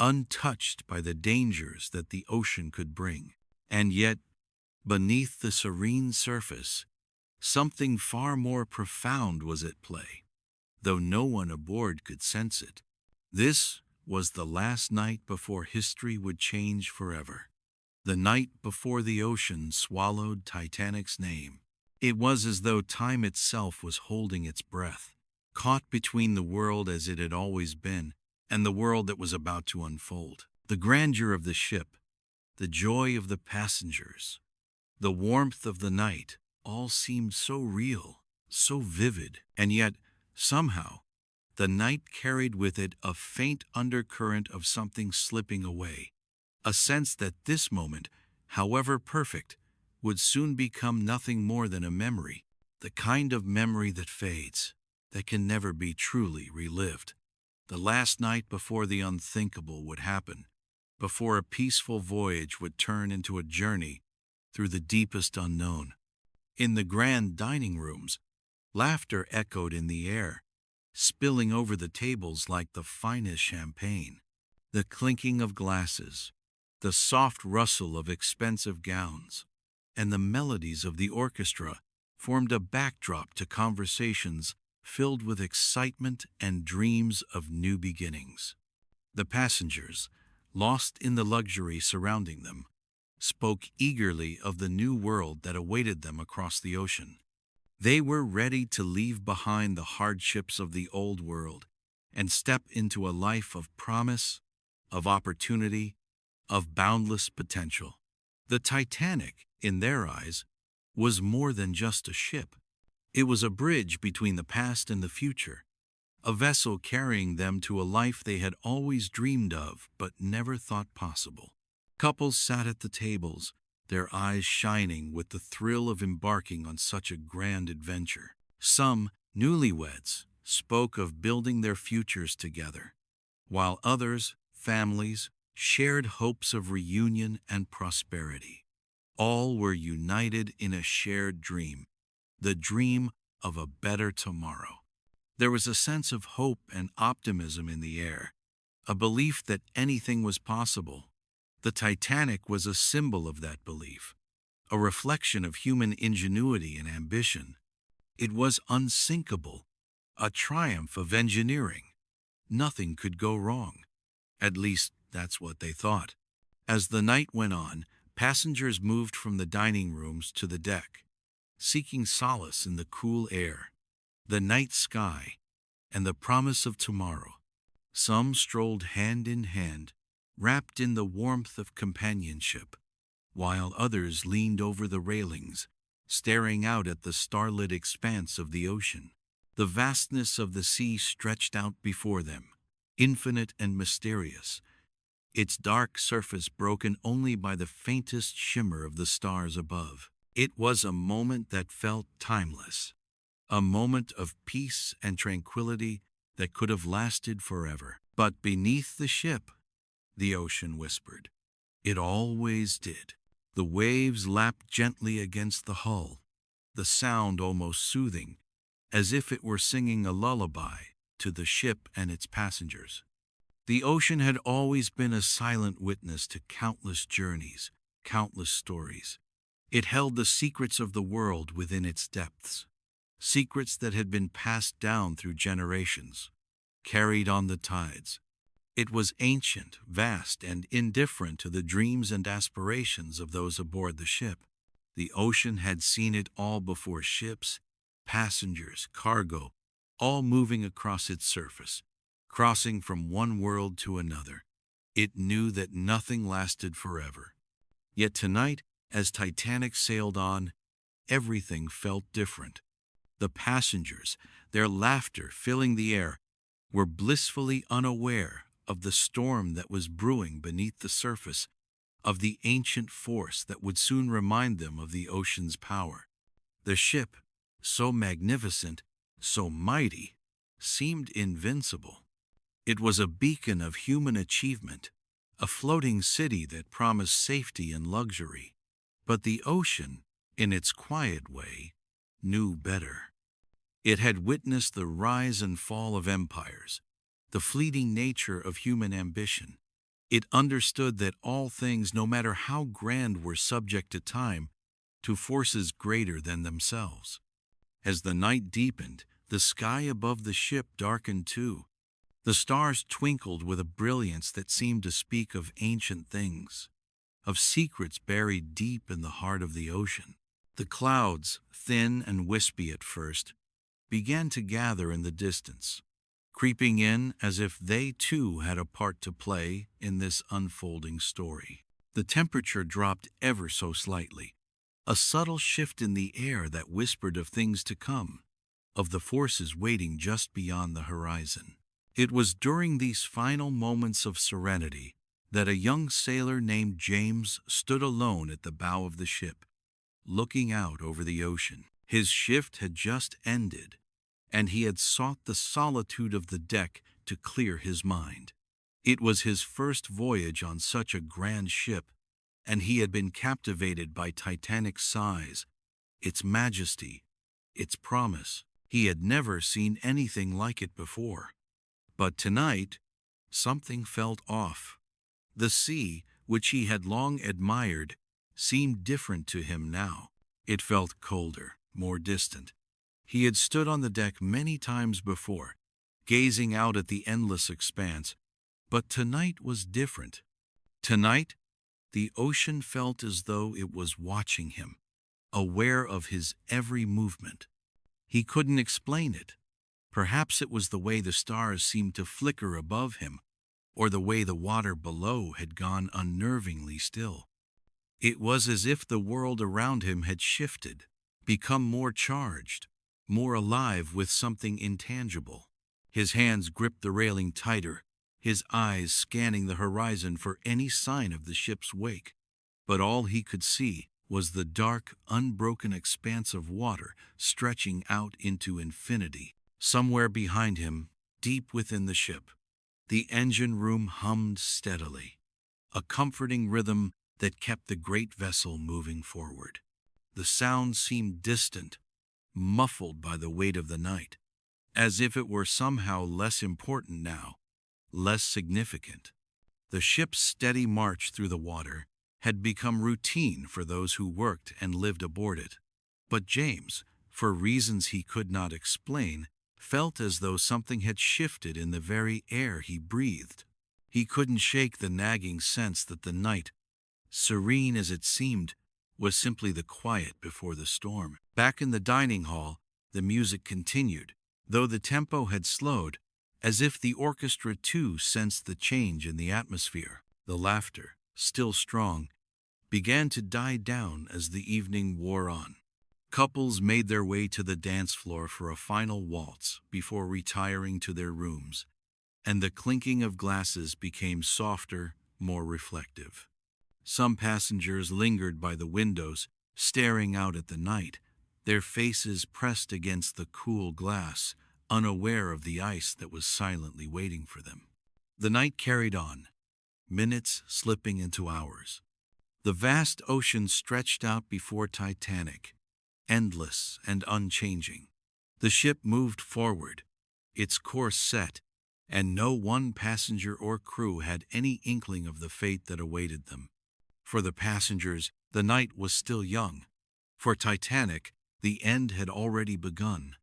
untouched by the dangers that the ocean could bring. And yet, beneath the serene surface, something far more profound was at play, though no one aboard could sense it. This was the last night before history would change forever, the night before the ocean swallowed Titanic's name. It was as though time itself was holding its breath, caught between the world as it had always been and the world that was about to unfold. The grandeur of the ship, the joy of the passengers, the warmth of the night, all seemed so real, so vivid, and yet, somehow, the night carried with it a faint undercurrent of something slipping away, a sense that this moment, however perfect, would soon become nothing more than a memory, the kind of memory that fades, that can never be truly relived. The last night before the unthinkable would happen, before a peaceful voyage would turn into a journey through the deepest unknown. In the grand dining rooms, laughter echoed in the air, spilling over the tables like the finest champagne. The clinking of glasses, the soft rustle of expensive gowns, and the melodies of the orchestra formed a backdrop to conversations filled with excitement and dreams of new beginnings. The passengers, lost in the luxury surrounding them, spoke eagerly of the new world that awaited them across the ocean. They were ready to leave behind the hardships of the old world and step into a life of promise, of opportunity, of boundless potential. The Titanic, in their eyes, was more than just a ship. It was a bridge between the past and the future, a vessel carrying them to a life they had always dreamed of but never thought possible. Couples sat at the tables, their eyes shining with the thrill of embarking on such a grand adventure. Some, newlyweds, spoke of building their futures together, while others, families, shared hopes of reunion and prosperity. All were united in a shared dream, the dream of a better tomorrow. There was a sense of hope and optimism in the air, a belief that anything was possible. The Titanic was a symbol of that belief, a reflection of human ingenuity and ambition. It was unsinkable, a triumph of engineering. Nothing could go wrong. At least, that's what they thought. As the night went on, passengers moved from the dining rooms to the deck, seeking solace in the cool air, the night sky, and the promise of tomorrow. Some strolled hand in hand, wrapped in the warmth of companionship, while others leaned over the railings, staring out at the starlit expanse of the ocean. The vastness of the sea stretched out before them, infinite and mysterious, its dark surface broken only by the faintest shimmer of the stars above. It was a moment that felt timeless, a moment of peace and tranquility that could have lasted forever. But beneath the ship, the ocean whispered. It always did. The waves lapped gently against the hull, the sound almost soothing, as if it were singing a lullaby to the ship and its passengers. The ocean had always been a silent witness to countless journeys, countless stories. It held the secrets of the world within its depths, secrets that had been passed down through generations, carried on the tides. It was ancient, vast, and indifferent to the dreams and aspirations of those aboard the ship. The ocean had seen it all before: ships, passengers, cargo, all moving across its surface, crossing from one world to another. It knew that nothing lasted forever. Yet tonight, as Titanic sailed on, everything felt different. The passengers, their laughter filling the air, were blissfully unaware of the storm that was brewing beneath the surface, of the ancient force that would soon remind them of the ocean's power. The ship, so magnificent, so mighty, seemed invincible. It was a beacon of human achievement, a floating city that promised safety and luxury. But the ocean, in its quiet way, knew better. It had witnessed the rise and fall of empires, the fleeting nature of human ambition. It understood that all things, no matter how grand, were subject to time, to forces greater than themselves. As the night deepened, the sky above the ship darkened too. The stars twinkled with a brilliance that seemed to speak of ancient things, of secrets buried deep in the heart of the ocean. The clouds, thin and wispy at first, began to gather in the distance, creeping in as if they too had a part to play in this unfolding story. The temperature dropped ever so slightly, a subtle shift in the air that whispered of things to come, of the forces waiting just beyond the horizon. It was during these final moments of serenity that a young sailor named James stood alone at the bow of the ship, looking out over the ocean. His shift had just ended, and he had sought the solitude of the deck to clear his mind. It was his first voyage on such a grand ship, and he had been captivated by Titanic's size, its majesty, its promise. He had never seen anything like it before. But tonight, something felt off. The sea, which he had long admired, seemed different to him now. It felt colder, more distant. He had stood on the deck many times before, gazing out at the endless expanse, but tonight was different. Tonight, the ocean felt as though it was watching him, aware of his every movement. He couldn't explain it. Perhaps it was the way the stars seemed to flicker above him, or the way the water below had gone unnervingly still. It was as if the world around him had shifted, become more charged, more alive with something intangible. His hands gripped the railing tighter, his eyes scanning the horizon for any sign of the ship's wake. But all he could see was the dark, unbroken expanse of water stretching out into infinity. Somewhere behind him, deep within the ship, the engine room hummed steadily, a comforting rhythm that kept the great vessel moving forward. The sound seemed distant, muffled by the weight of the night, as if it were somehow less important now, less significant. The ship's steady march through the water had become routine for those who worked and lived aboard it. But James, for reasons he could not explain, felt as though something had shifted in the very air he breathed. He couldn't shake the nagging sense that the night, serene as it seemed, was simply the quiet before the storm. Back in the dining hall, the music continued, though the tempo had slowed, as if the orchestra too sensed the change in the atmosphere. The laughter, still strong, began to die down as the evening wore on. Couples made their way to the dance floor for a final waltz before retiring to their rooms, and the clinking of glasses became softer, more reflective. Some passengers lingered by the windows, staring out at the night, their faces pressed against the cool glass, unaware of the ice that was silently waiting for them. The night carried on, minutes slipping into hours. The vast ocean stretched out before Titanic, endless and unchanging. The ship moved forward, its course set, and no one passenger or crew had any inkling of the fate that awaited them. For the passengers, the night was still young. For Titanic, the end had already begun.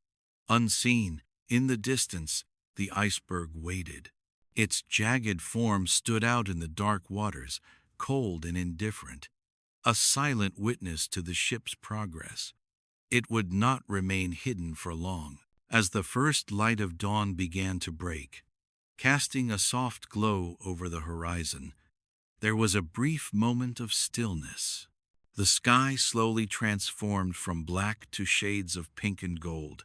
Unseen, in the distance, the iceberg waited. Its jagged form stood out in the dark waters, cold and indifferent, a silent witness to the ship's progress. It would not remain hidden for long. As the first light of dawn began to break, casting a soft glow over the horizon, there was a brief moment of stillness. The sky slowly transformed from black to shades of pink and gold,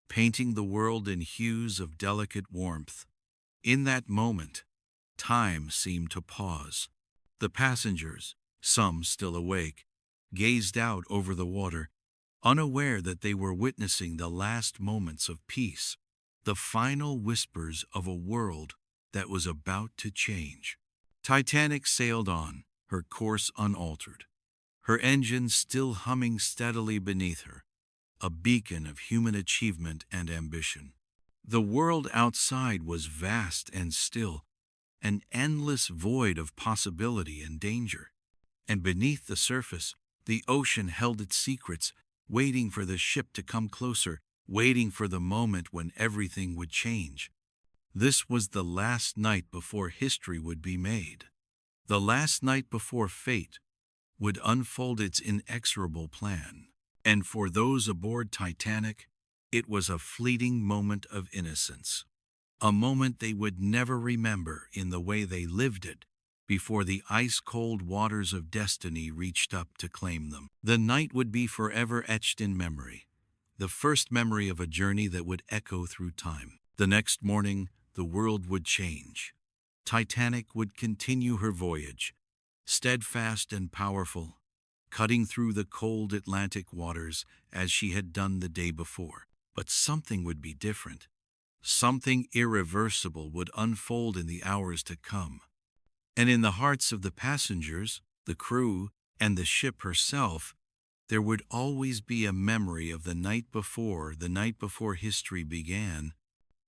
painting the world in hues of delicate warmth. In that moment, time seemed to pause. The passengers, some still awake, gazed out over the water, unaware that they were witnessing the last moments of peace, the final whispers of a world that was about to change. Titanic sailed on, her course unaltered, her engine still humming steadily beneath her, a beacon of human achievement and ambition. The world outside was vast and still, an endless void of possibility and danger. And beneath the surface, the ocean held its secrets, waiting for the ship to come closer, waiting for the moment when everything would change. This was the last night before history would be made. The last night before fate would unfold its inexorable plan. And for those aboard Titanic, it was a fleeting moment of innocence. A moment they would never remember in the way they lived it before the ice-cold waters of destiny reached up to claim them. The night would be forever etched in memory, the first memory of a journey that would echo through time. The next morning, the world would change. Titanic would continue her voyage, steadfast and powerful, cutting through the cold Atlantic waters as she had done the day before. But something would be different. Something irreversible would unfold in the hours to come. And in the hearts of the passengers, the crew, and the ship herself, there would always be a memory of the night before history began,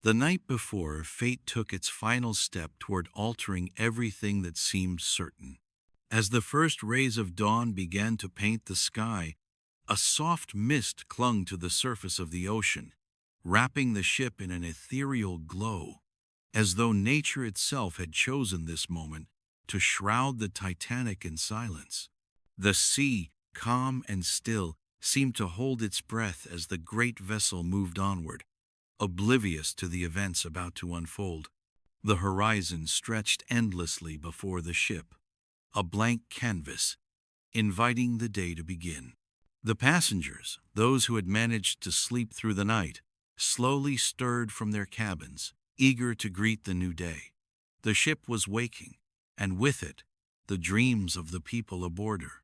the night before fate took its final step toward altering everything that seemed certain. As the first rays of dawn began to paint the sky, a soft mist clung to the surface of the ocean, wrapping the ship in an ethereal glow, as though nature itself had chosen this moment to shroud the Titanic in silence. The sea, calm and still, seemed to hold its breath as the great vessel moved onward, oblivious to the events about to unfold. The horizon stretched endlessly before the ship, a blank canvas, inviting the day to begin. The passengers, those who had managed to sleep through the night, slowly stirred from their cabins, eager to greet the new day. The ship was waking, and with it, the dreams of the people aboard her.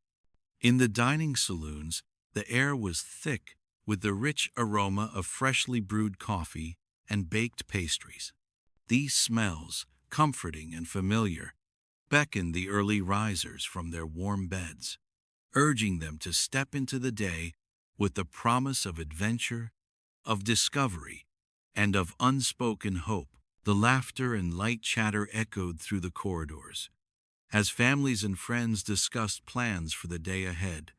In the dining saloons, the air was thick with the rich aroma of freshly brewed coffee and baked pastries. These smells, comforting and familiar, beckoned the early risers from their warm beds, urging them to step into the day with the promise of adventure, of discovery, and of unspoken hope. The laughter and light chatter echoed through the corridors as families and friends discussed plans for the day ahead,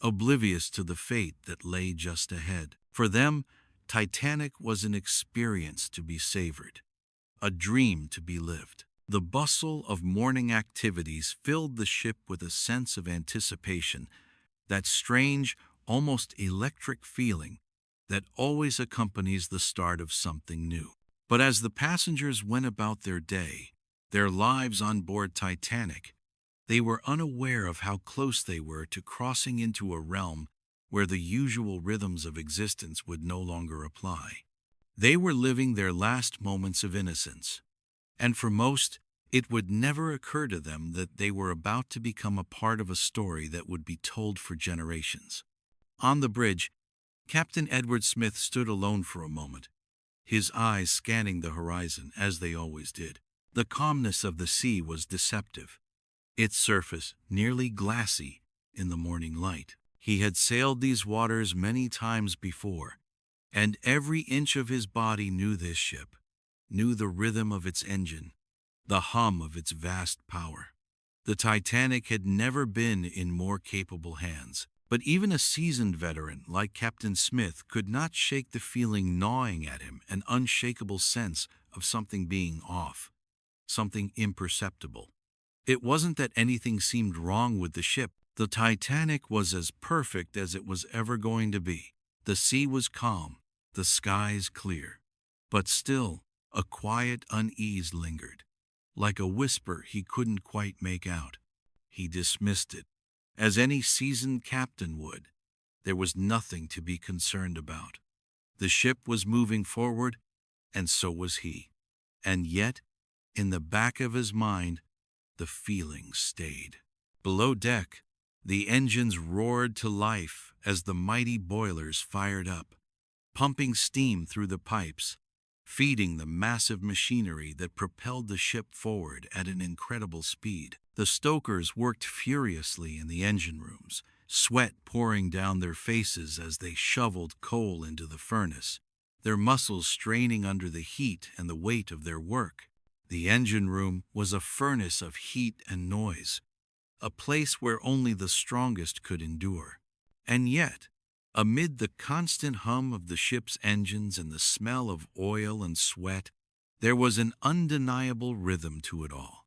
oblivious to the fate that lay just ahead. For them, Titanic was an experience to be savored, a dream to be lived. The bustle of morning activities filled the ship with a sense of anticipation, that strange, almost electric feeling that always accompanies the start of something new. But as the passengers went about their day, their lives on board Titanic, they were unaware of how close they were to crossing into a realm where the usual rhythms of existence would no longer apply. They were living their last moments of innocence, and for most, it would never occur to them that they were about to become a part of a story that would be told for generations. On the bridge, Captain Edward Smith stood alone for a moment, his eyes scanning the horizon as they always did. The calmness of the sea was deceptive, its surface nearly glassy in the morning light. He had sailed these waters many times before, and every inch of his body knew this ship, knew the rhythm of its engine, the hum of its vast power. The Titanic had never been in more capable hands, but even a seasoned veteran like Captain Smith could not shake the feeling gnawing at him, an unshakable sense of something being off, something imperceptible. It wasn't that anything seemed wrong with the ship. The Titanic was as perfect as it was ever going to be. The sea was calm, the skies clear, but still a quiet unease lingered, like a whisper he couldn't quite make out. He dismissed it, as any seasoned captain would. There was nothing to be concerned about. The ship was moving forward, and so was he. And yet, in the back of his mind, the feeling stayed. Below deck, the engines roared to life as the mighty boilers fired up, pumping steam through the pipes, feeding the massive machinery that propelled the ship forward at an incredible speed. The stokers worked furiously in the engine rooms, sweat pouring down their faces as they shoveled coal into the furnace, their muscles straining under the heat and the weight of their work. The engine room was a furnace of heat and noise, a place where only the strongest could endure. And yet, amid the constant hum of the ship's engines and the smell of oil and sweat, there was an undeniable rhythm to it all,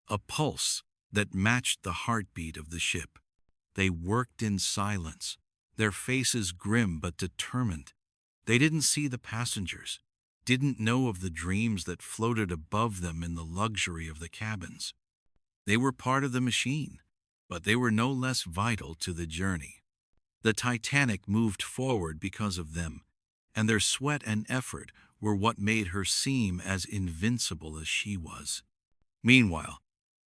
a pulse that matched the heartbeat of the ship. They worked in silence, their faces grim but determined. They didn't see the passengers, didn't know of the dreams that floated above them in the luxury of the cabins. They were part of the machine, but they were no less vital to the journey. The Titanic moved forward because of them, and their sweat and effort were what made her seem as invincible as she was. Meanwhile,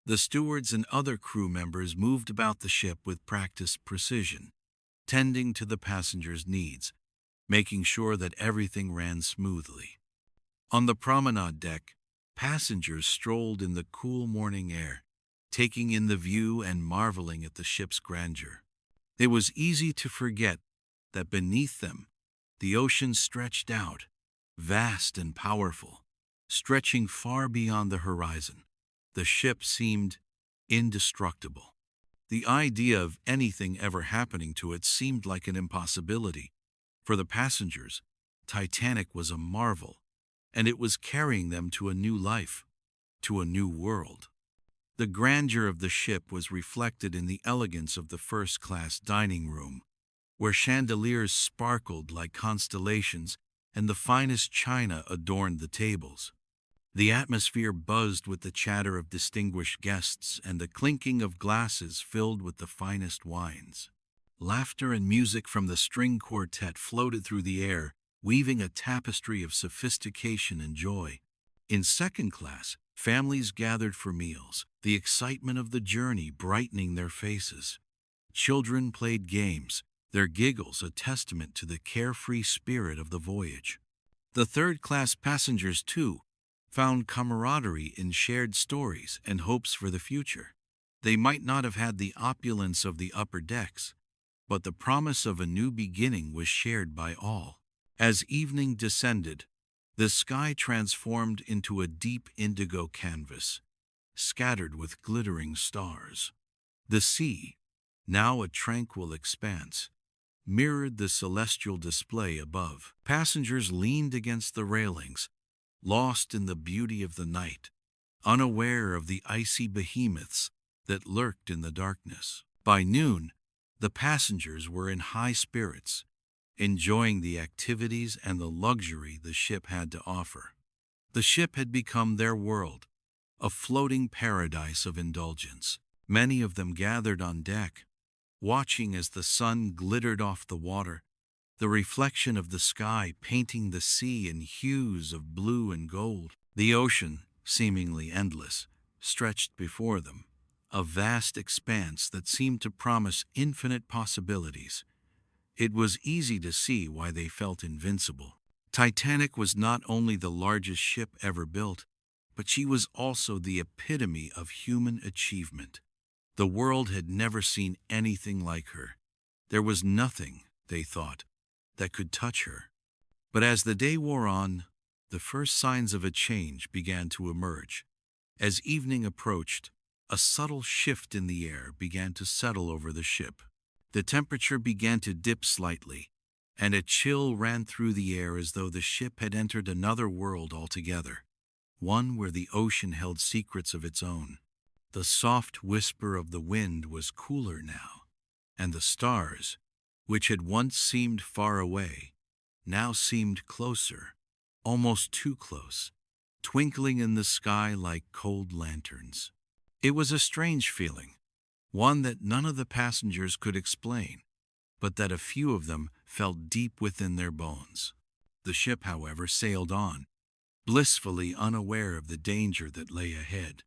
the stewards and other crew members moved about the ship with practiced precision, tending to the passengers' needs, making sure that everything ran smoothly. On the promenade deck, passengers strolled in the cool morning air, taking in the view and marveling at the ship's grandeur. It was easy to forget that beneath them, the ocean stretched out, vast and powerful, stretching far beyond the horizon. The ship seemed indestructible. The idea of anything ever happening to it seemed like an impossibility. For the passengers, Titanic was a marvel, and it was carrying them to a new life, to a new world. The grandeur of the ship was reflected in the elegance of the first-class dining room, where chandeliers sparkled like constellations and the finest china adorned the tables. The atmosphere buzzed with the chatter of distinguished guests and the clinking of glasses filled with the finest wines. Laughter and music from the string quartet floated through the air, weaving a tapestry of sophistication and joy. In second class, families gathered for meals, the excitement of the journey brightening their faces. Children played games, their giggles a testament to the carefree spirit of the voyage. The third-class passengers, too, found camaraderie in shared stories and hopes for the future. They might not have had the opulence of the upper decks, but the promise of a new beginning was shared by all. As evening descended, the sky transformed into a deep indigo canvas, scattered with glittering stars. The sea, now a tranquil expanse, mirrored the celestial display above. Passengers leaned against the railings, lost in the beauty of the night, unaware of the icy behemoths that lurked in the darkness. By noon, the passengers were in high spirits, enjoying the activities and the luxury the ship had to offer. The ship had become their world, a floating paradise of indulgence. Many of them gathered on deck, watching as the sun glittered off the water, the reflection of the sky painting the sea in hues of blue and gold. The ocean, seemingly endless, stretched before them, a vast expanse that seemed to promise infinite possibilities. It was easy to see why they felt invincible. Titanic was not only the largest ship ever built, but she was also the epitome of human achievement. The world had never seen anything like her. There was nothing, they thought, that could touch her. But as the day wore on, the first signs of a change began to emerge. As evening approached, a subtle shift in the air began to settle over the ship. The temperature began to dip slightly, and a chill ran through the air as though the ship had entered another world altogether, one where the ocean held secrets of its own. The soft whisper of the wind was cooler now, and the stars, which had once seemed far away, now seemed closer, almost too close, twinkling in the sky like cold lanterns. It was a strange feeling, one that none of the passengers could explain, but that a few of them felt deep within their bones. The ship, however, sailed on, blissfully unaware of the danger that lay ahead.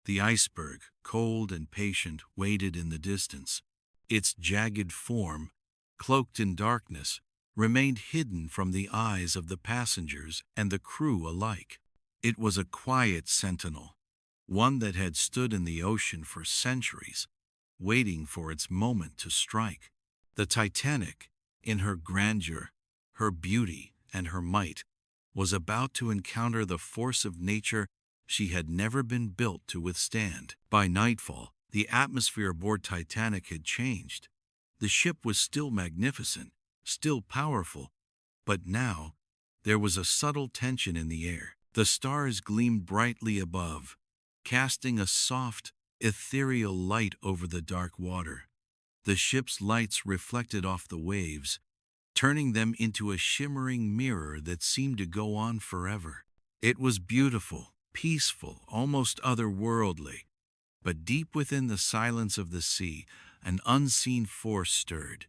The iceberg, cold and patient, waited in the distance. Its jagged form, cloaked in darkness, remained hidden from the eyes of the passengers and the crew alike. It was a quiet sentinel, one that had stood in the ocean for centuries, waiting for its moment to strike. The Titanic, in her grandeur, her beauty, and her might, was about to encounter the force of nature she had never been built to withstand. By nightfall, the atmosphere aboard Titanic had changed. The ship was still magnificent, still powerful, but now there was a subtle tension in the air. The stars gleamed brightly above, casting a soft, ethereal light over the dark water. The ship's lights reflected off the waves, turning them into a shimmering mirror that seemed to go on forever. It was beautiful, peaceful, almost otherworldly, but deep within the silence of the sea, an unseen force stirred.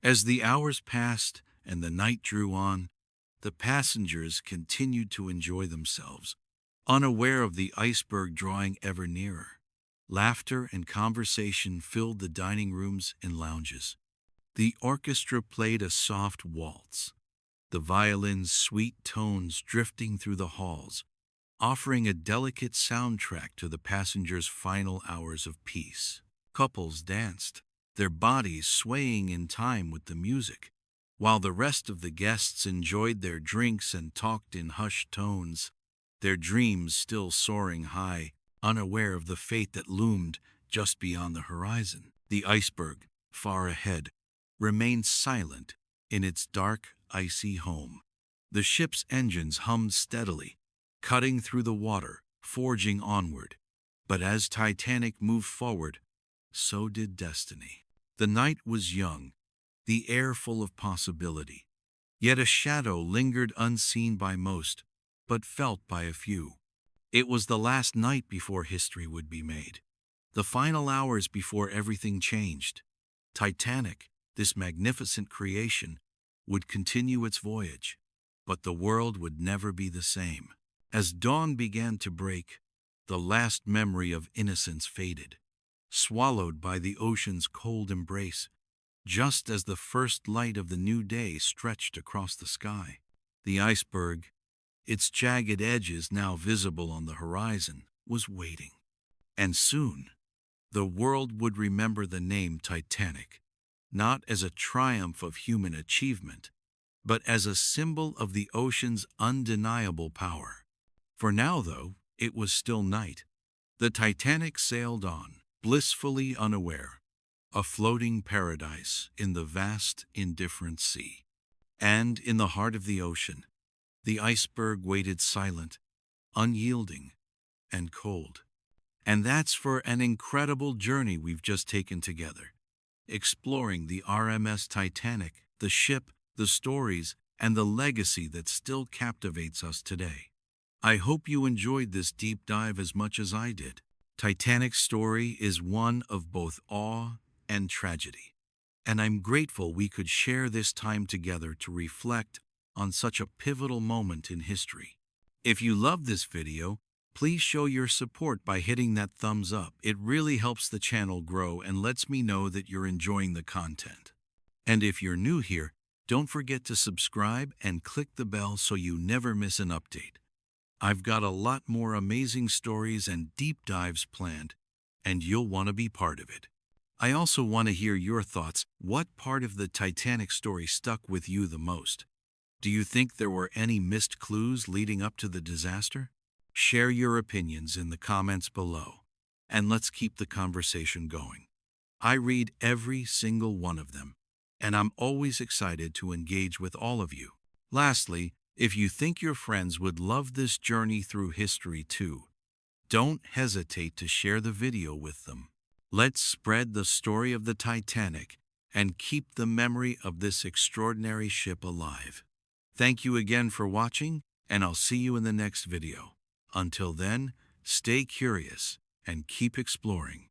As the hours passed and the night drew on, the passengers continued to enjoy themselves, unaware of the iceberg drawing ever nearer. Laughter and conversation filled the dining rooms and lounges. The orchestra played a soft waltz, the violin's sweet tones drifting through the halls, offering a delicate soundtrack to the passengers' final hours of peace. Couples danced, their bodies swaying in time with the music, while the rest of the guests enjoyed their drinks and talked in hushed tones, their dreams still soaring high, unaware of the fate that loomed just beyond the horizon. The iceberg, far ahead, remained silent in its dark, icy home. The ship's engines hummed steadily, cutting through the water, forging onward. But as Titanic moved forward, so did destiny. The night was young, the air full of possibility. Yet a shadow lingered unseen by most, but felt by a few. It was the last night before history would be made, the final hours before everything changed. Titanic, this magnificent creation, would continue its voyage, but the world would never be the same. As dawn began to break, the last memory of innocence faded, swallowed by the ocean's cold embrace, just as the first light of the new day stretched across the sky. The iceberg, its jagged edges now visible on the horizon, was waiting. And soon, the world would remember the name Titanic, not as a triumph of human achievement, but as a symbol of the ocean's undeniable power. For now, though, it was still night. The Titanic sailed on, blissfully unaware, a floating paradise in the vast, indifferent sea. And in the heart of the ocean, the iceberg waited silent, unyielding, and cold. And that's for an incredible journey we've just taken together, exploring the RMS Titanic, the ship, the stories, and the legacy that still captivates us today. I hope you enjoyed this deep dive as much as I did. Titanic's story is one of both awe and tragedy, and I'm grateful we could share this time together to reflect on such a pivotal moment in history. If you love this video, please show your support by hitting that thumbs up. It really helps the channel grow and lets me know that you're enjoying the content. And if you're new here, don't forget to subscribe and click the bell so you never miss an update. I've got a lot more amazing stories and deep dives planned, and you'll want to be part of it. I also want to hear your thoughts. What part of the Titanic story stuck with you the most? Do you think there were any missed clues leading up to the disaster? Share your opinions in the comments below, and let's keep the conversation going. I read every single one of them, and I'm always excited to engage with all of you. Lastly, if you think your friends would love this journey through history too, don't hesitate to share the video with them. Let's spread the story of the Titanic and keep the memory of this extraordinary ship alive. Thank you again for watching, and I'll see you in the next video. Until then, stay curious and keep exploring.